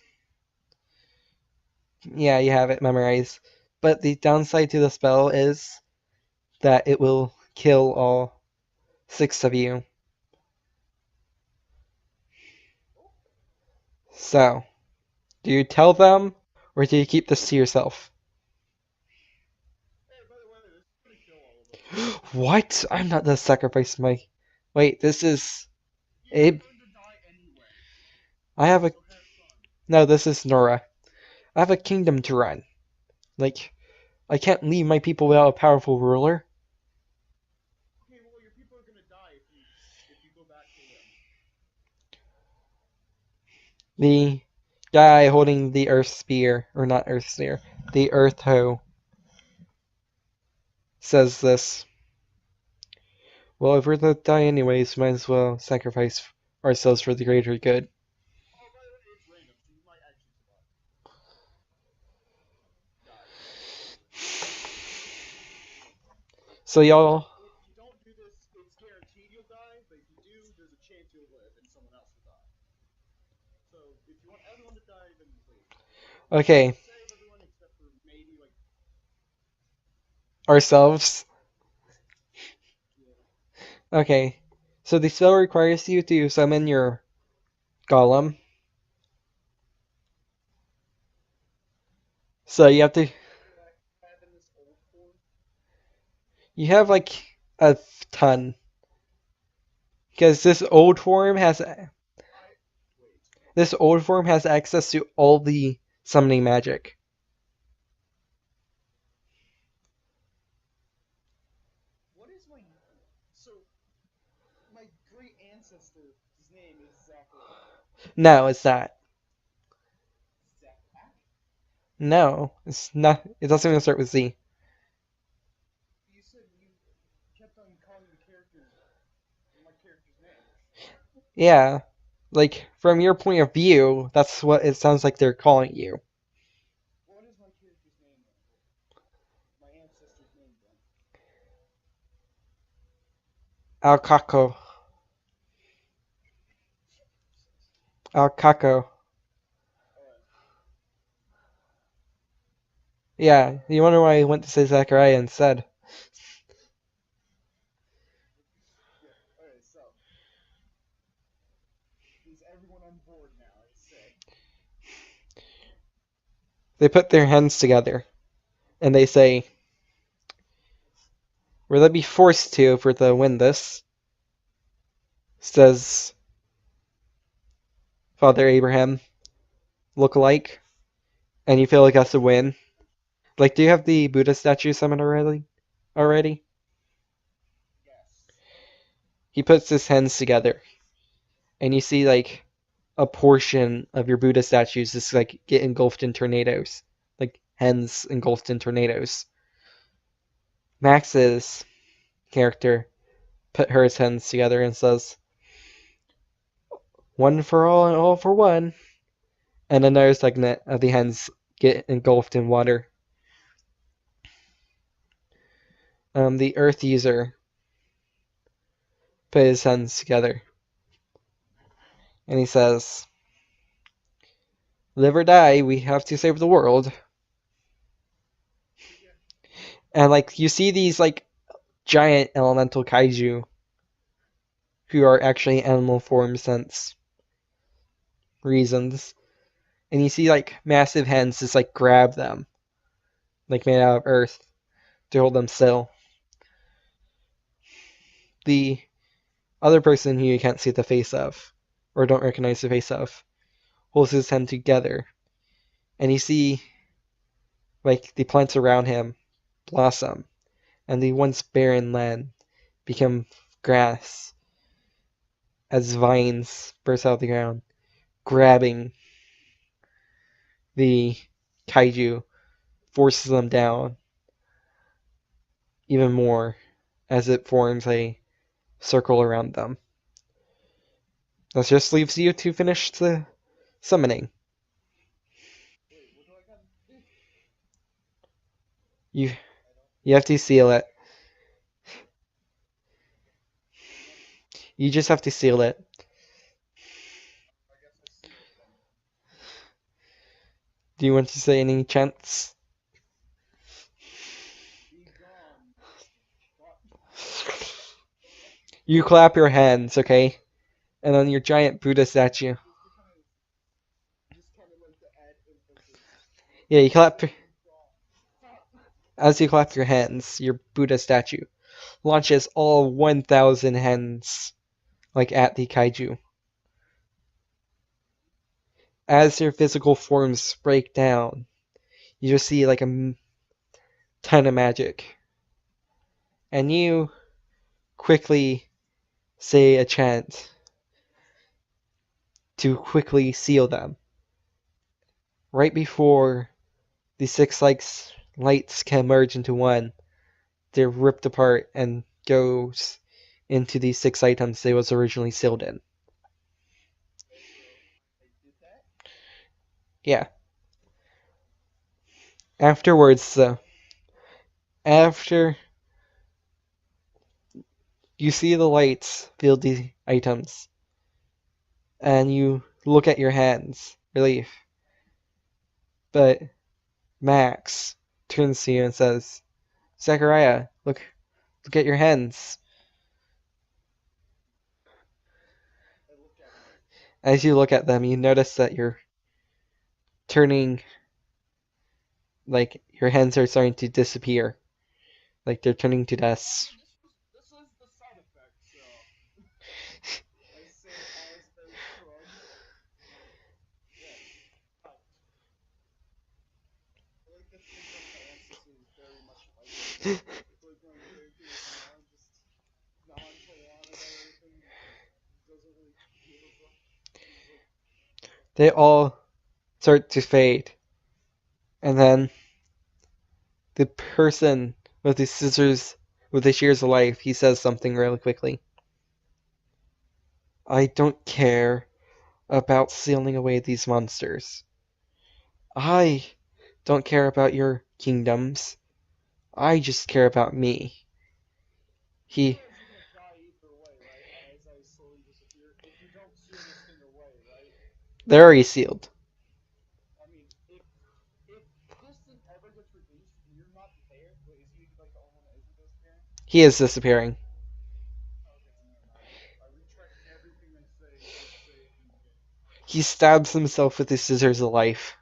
yeah, you have it memorized. But the downside to the spell is that it will kill all 6 of you. So, do you tell them, or do you keep this to yourself? What? I'm not gonna sacrifice my. Wait, this is. Abe? I have a. No, this is Nora. I have a kingdom to run. Like, I can't leave my people without a powerful ruler. The guy holding the earth spear, or not earth spear, the earth hoe, says this. Well, if we're to die anyways, might as well sacrifice ourselves for the greater good. So y'all. Okay. Ourselves. Okay. So the spell requires you to summon your golem. So you have to. You have like a ton. Because this old form has access to all the summoning magic. No, it's not. No, it's not. It doesn't even start with Z. Yeah, like from your point of view, that's what it sounds like they're calling you. Alcaco. Alcaco. Yeah, you wonder why I went to say Zachariah instead. They put their hands together and they say, "Will they be forced to if we're to win this?" Says Father Abraham, look-alike, and you feel like that's a win. Like, do you have the Buddha statue summoned already? Already? He puts his hands together, and you see like a portion of your Buddha statues just like get engulfed in tornadoes, like hands engulfed in tornadoes. Max's character put her hands together and says, "One for all and all for one." And another segment of the hands get engulfed in water. The Earth user put his hands together, and he says, "Live or die, we have to save the world." And like you see these like giant elemental kaiju who are actually animal form sense reasons. And you see like massive hands just like grab them, like made out of earth, to hold them still. The other person who you can't see the face of, or don't recognize the face of, holds his hand together. And you see like the plants around him blossom, and the once barren land become grass as vines burst out of the ground, grabbing the kaiju, forces them down even more as it forms a circle around them. That just leaves you to finish the summoning. You you have to seal it. You just have to seal it. Do you want to say any chants? You clap your hands, okay? And on your giant Buddha statue. Yeah, you clap. As you clap your hands, your Buddha statue launches all 1,000 hands, like at the kaiju. As your physical forms break down, you just see like a ton of magic. And you quickly say a chant to quickly seal them. Right before the six lights can merge into one, they're ripped apart and goes into the six items they was originally sealed in. Yeah. Afterwards, though, after you see the lights fill the items, and you look at your hands, relief, but Max turns to you and says, "Zachariah, look at your hands." As you look at them, you notice that you're turning, like, your hands are starting to disappear. Like, they're turning to dust. They all start to fade. And then the person with the scissors, with the shears of life, he says something really quickly. "I don't care about sealing away these monsters. I don't care about your kingdoms. I just care about me." He They're already sealed. He is disappearing. He stabs himself with the scissors of life.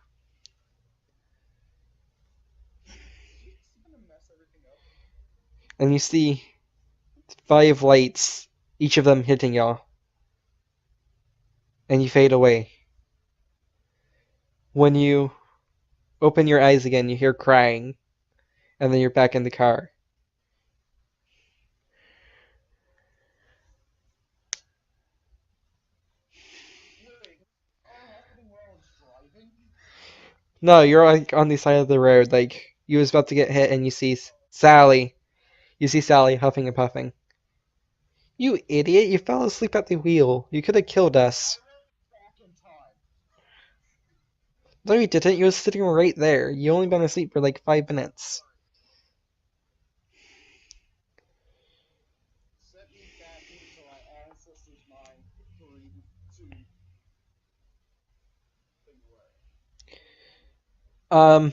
And you see 5 lights, each of them hitting y'all. And you fade away. When you open your eyes again, you hear crying. And then you're back in the car. No, you're like on the side of the road, like you was about to get hit, and you see Sally. You see Sally huffing and puffing. You idiot! You fell asleep at the wheel. You could have killed us. No, you didn't. You was sitting right there. You only been asleep for like 5 minutes. Um,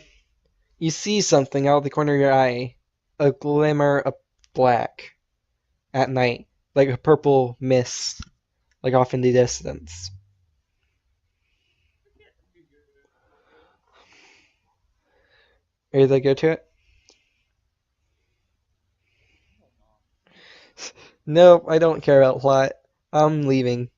you see something out of the corner of your eye, a glimmer of black at night, like a purple mist, like off in the distance. Are you gonna go to it? Nope, I don't care about plot. I'm leaving.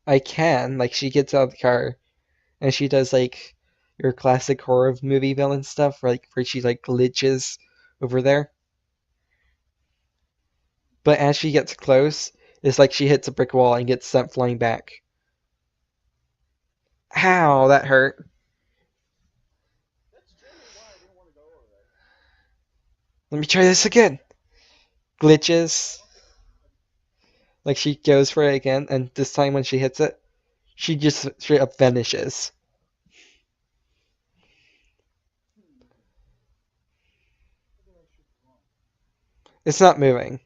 I can. Like, she gets out of the car and she does like your classic horror movie villain stuff, like where she like glitches over there. But as she gets close, it's like she hits a brick wall and gets sent flying back. Ow, that hurt. Let me try this again. Glitches. Like she goes for it again, and this time when she hits it, she just straight up vanishes. It's not moving.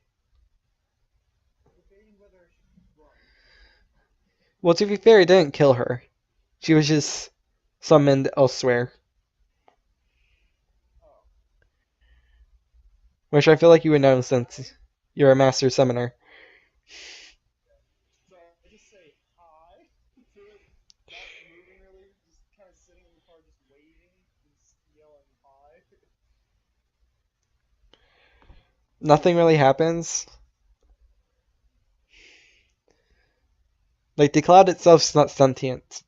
Well, to be fair, it didn't kill her. She was just summoned elsewhere. Which I feel like you would know since you're a master summoner. Nothing really happens. Like, the cloud itself's not sentient.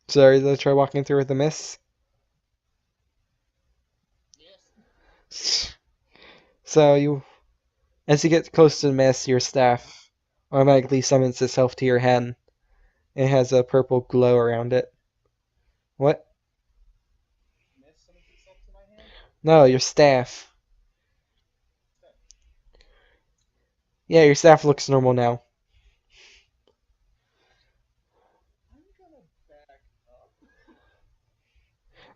So are you gonna try walking through with the mist? So you, as you get close to the mist, your staff automatically summons itself to your hand. It has a purple glow around it. What? No, your staff. Yeah, your staff looks normal now.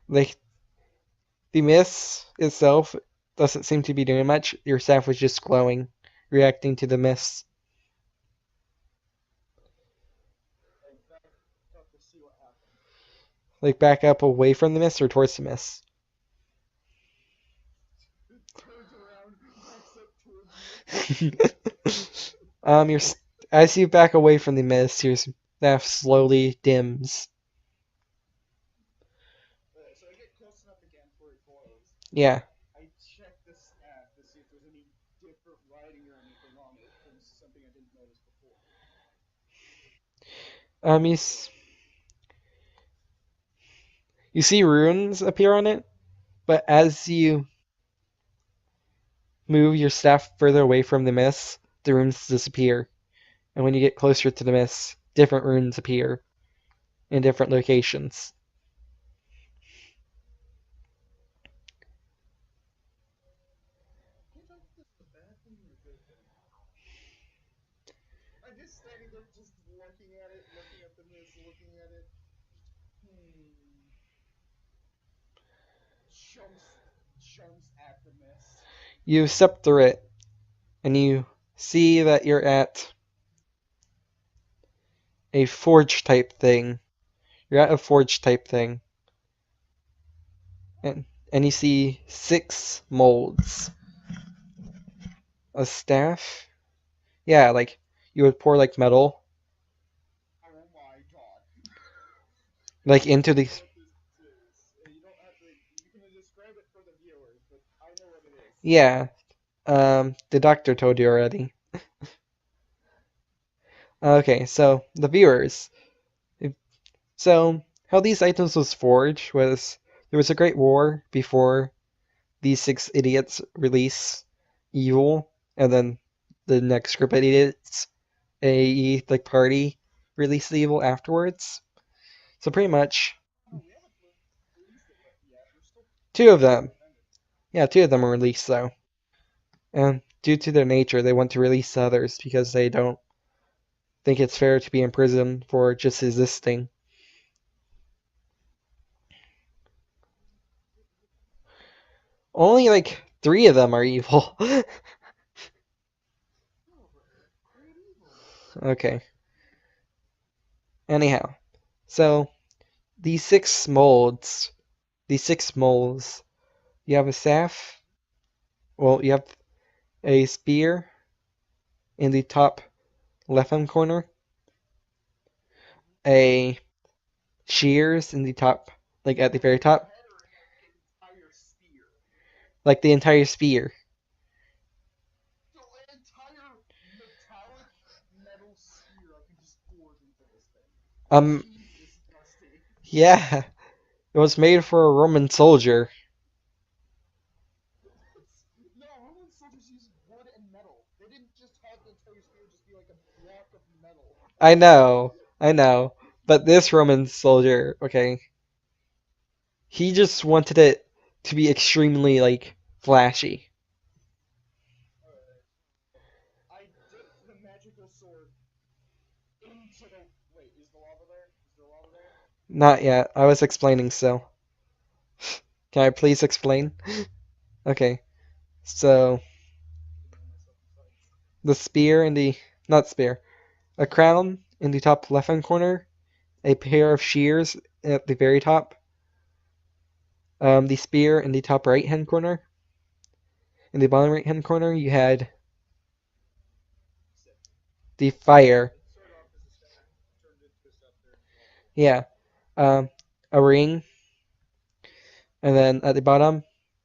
Like, the mist itself doesn't seem to be doing much. Your staff was just glowing, reacting to the mist. Like, back up away from the mist or towards the mist? Your as you back away from the mist, your staff slowly dims. Yeah. You you see runes appear on it, but as you move your staff further away from the mist, the runes disappear. And when you get closer to the mist, different runes appear in different locations. You step through it, and you see that you're at a forge type thing. You're at a forge type thing. And, and you see 6 molds. A staff? Yeah, like you would pour like metal like into the yeah. The doctor told you already. Okay, so the viewers. So how these items was forged was There was a great war before these six idiots release evil, and then the next group of idiots, a like party, release the evil afterwards. So pretty much two of them. Yeah, two of them were released though. And due to their nature, they want to release others because they don't think it's fair to be in prison for just existing. Only like three of them are evil. Okay. Anyhow, so these six molds, you have a staff, well, you have a spear in the top left hand corner, a shears in the top, like at the very top, like the entire spear. Um, yeah, it was made for a Roman soldier. I know, but this Roman soldier, okay, he just wanted it to be extremely like flashy. Not yet. I was explaining still. Can I please explain? Okay, so the spear in the not spear, a crown in the top left hand corner, a pair of shears at the very top, the spear in the top right hand corner. In the bottom right hand corner, you had the fire. Yeah, um, a ring, and then at the bottom,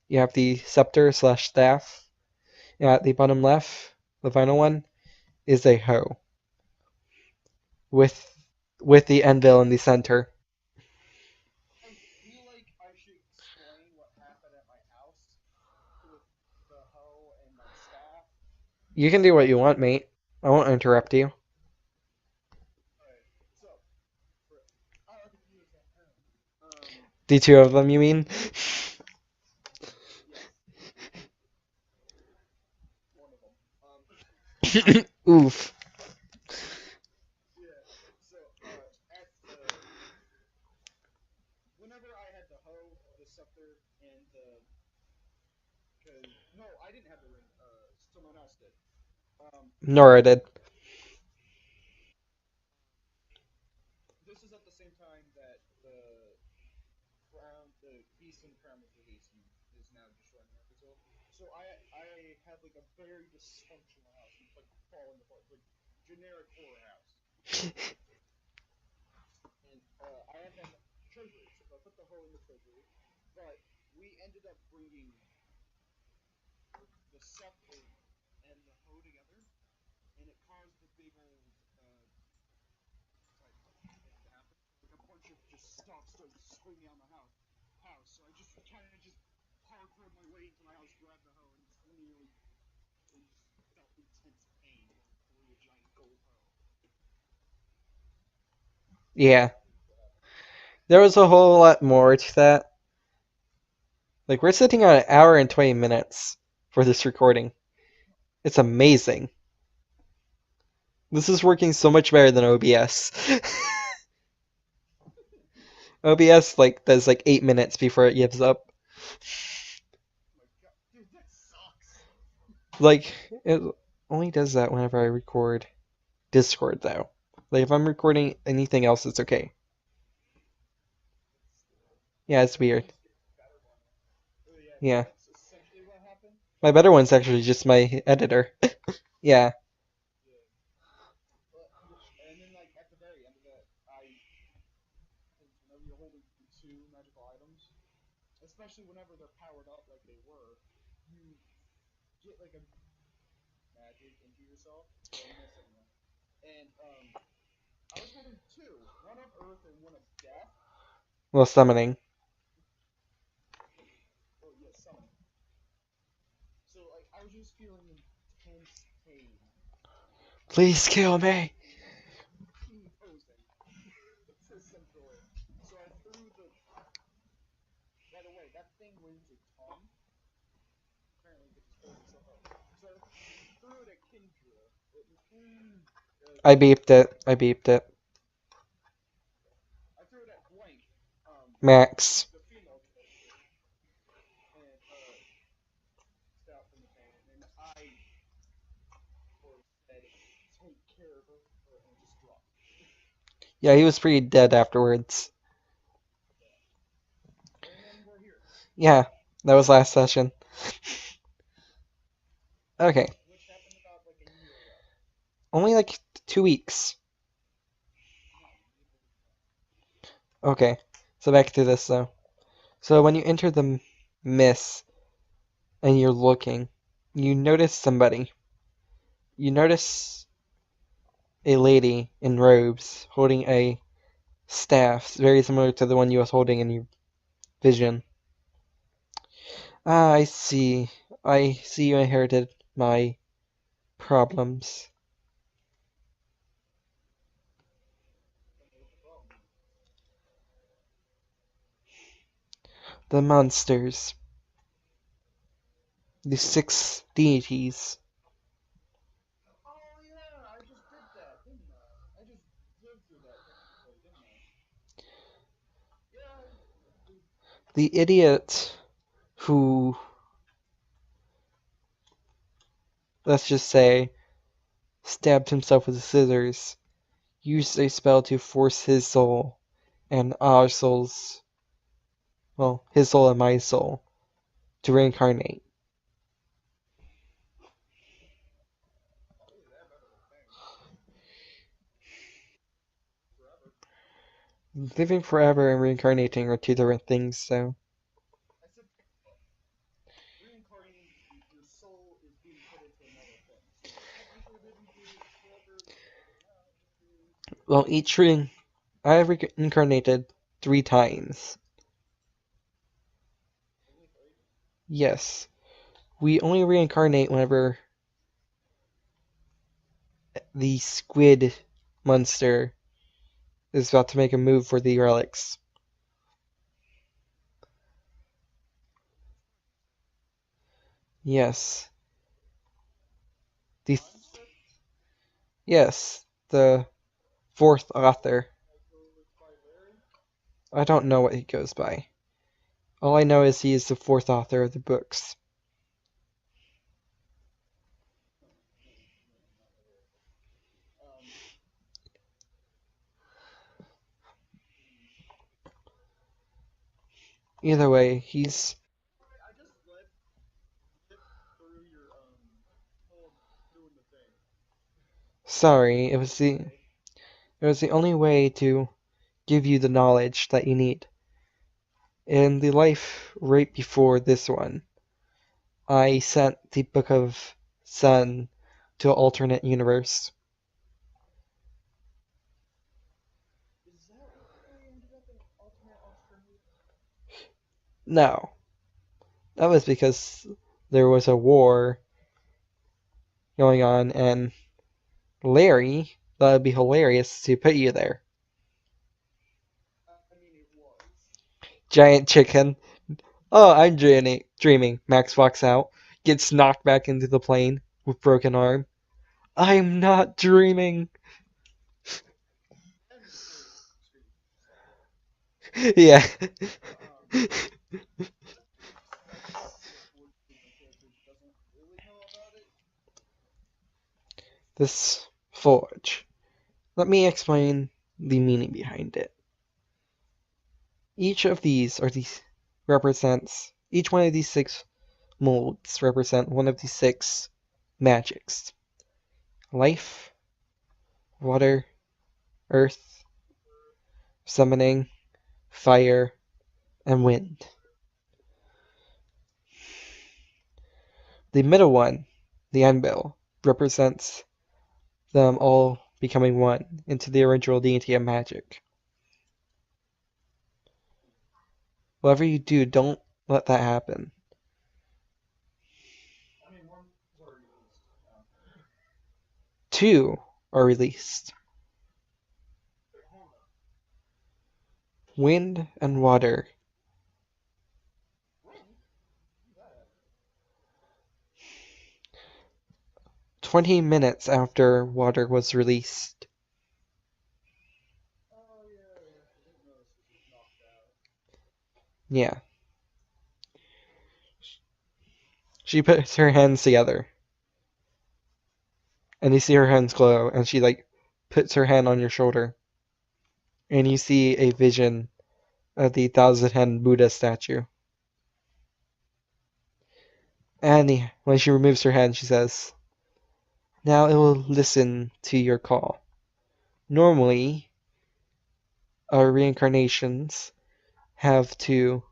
you have the scepter slash staff. And at the bottom left, the final one is a hoe with with the anvil in the center. You can do what you want, mate. I won't interrupt you. The two of them, you mean? Oof. Nora did. Yeah. There was a whole lot more to that. Like, we're sitting on an hour and 20 minutes for this recording. It's amazing. This is working so much better than OBS. OBS like does like 8 minutes before it gives up. Like it only does that whenever I record Discord though. Like if I'm recording anything else, it's okay. Yeah, it's weird. Yeah, my better one's actually just my editor. Yeah, well, summoning. Please kill me. I beeped it. I beeped it. Max. Yeah, he was pretty dead afterwards. Yeah, that was last session. Okay. Only like 2 weeks. Okay. So back to this though. So when you enter the mist and you're looking, you notice somebody. You notice a lady in robes holding a staff very similar to the one you was holding in your vision. Ah, I see. I see you inherited my problems. The monsters. The 6 deities. The idiot who, let's just say, stabbed himself with scissors used a spell to force his soul and our souls, well, his soul and my soul, to reincarnate. Living forever and reincarnating are two different things, so. Well, I have reincarnated 3 times. Yes. We only reincarnate whenever the squid monster is about to make a move for the relics. Yes. The yes, the 4th author. I don't know what he goes by. All I know is he is the 4th author of the books. Either way, he's sorry. It was the only way to give you the knowledge that you need. In the life right before this one, I sent the Book of Sun to an alternate universe. No, that was because there was a war going on, and Larry thought it'd be hilarious to put you there. Giant chicken. Oh, I'm dreaming. Max walks out, gets knocked back into the plane with broken arm. I'm not dreaming. Yeah. This forge. Let me explain the meaning behind it. Each of these are these represents each one of these 6 molds represent one of these 6 magics. Life, water, earth, summoning, fire, and wind. The middle one, the anvil, represents them all becoming one into the original deity of magic. Whatever you do, don't let that happen. 2 are released. Wind and water. "20 minutes after water was released." Yeah. She puts her hands together, and you see her hands glow, and she puts her hand on your shoulder, and you see a vision of the thousand-hand Buddha statue. And when she removes her hand, she says, "Now it will listen to your call. Normally, our reincarnations have to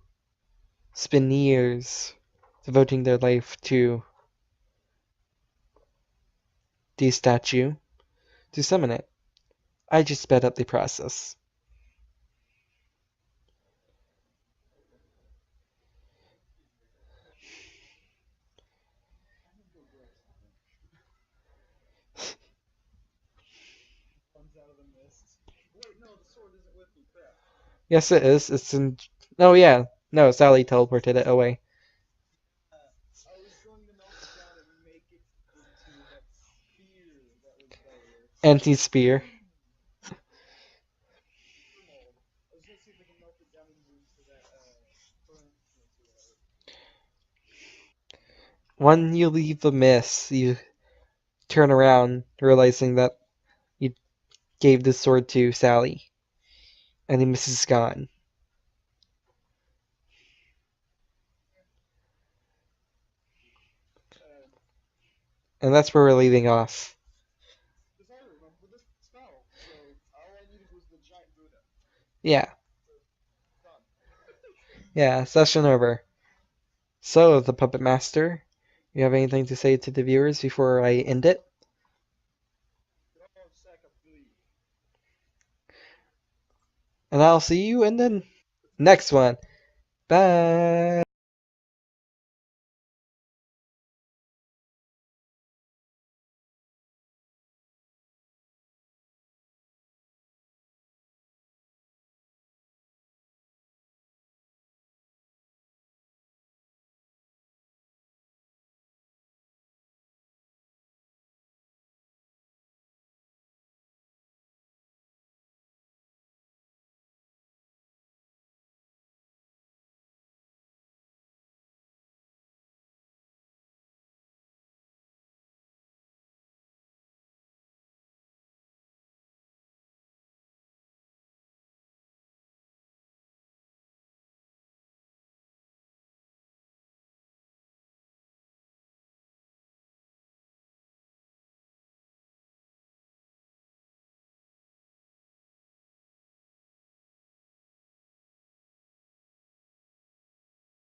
spend years devoting their life to the statue to summon it. I just sped up the process." Yes, it is. It's in. Oh, yeah. No, Sally teleported it away. Anti-spear. When you leave the mist, you turn around, realizing that you gave the sword to Sally, and the mist is gone. And that's where we're leaving off. Yeah, yeah, session over. So, the Puppet Master, you have anything to say to the viewers before I end it? And I'll see you in the next one. Bye!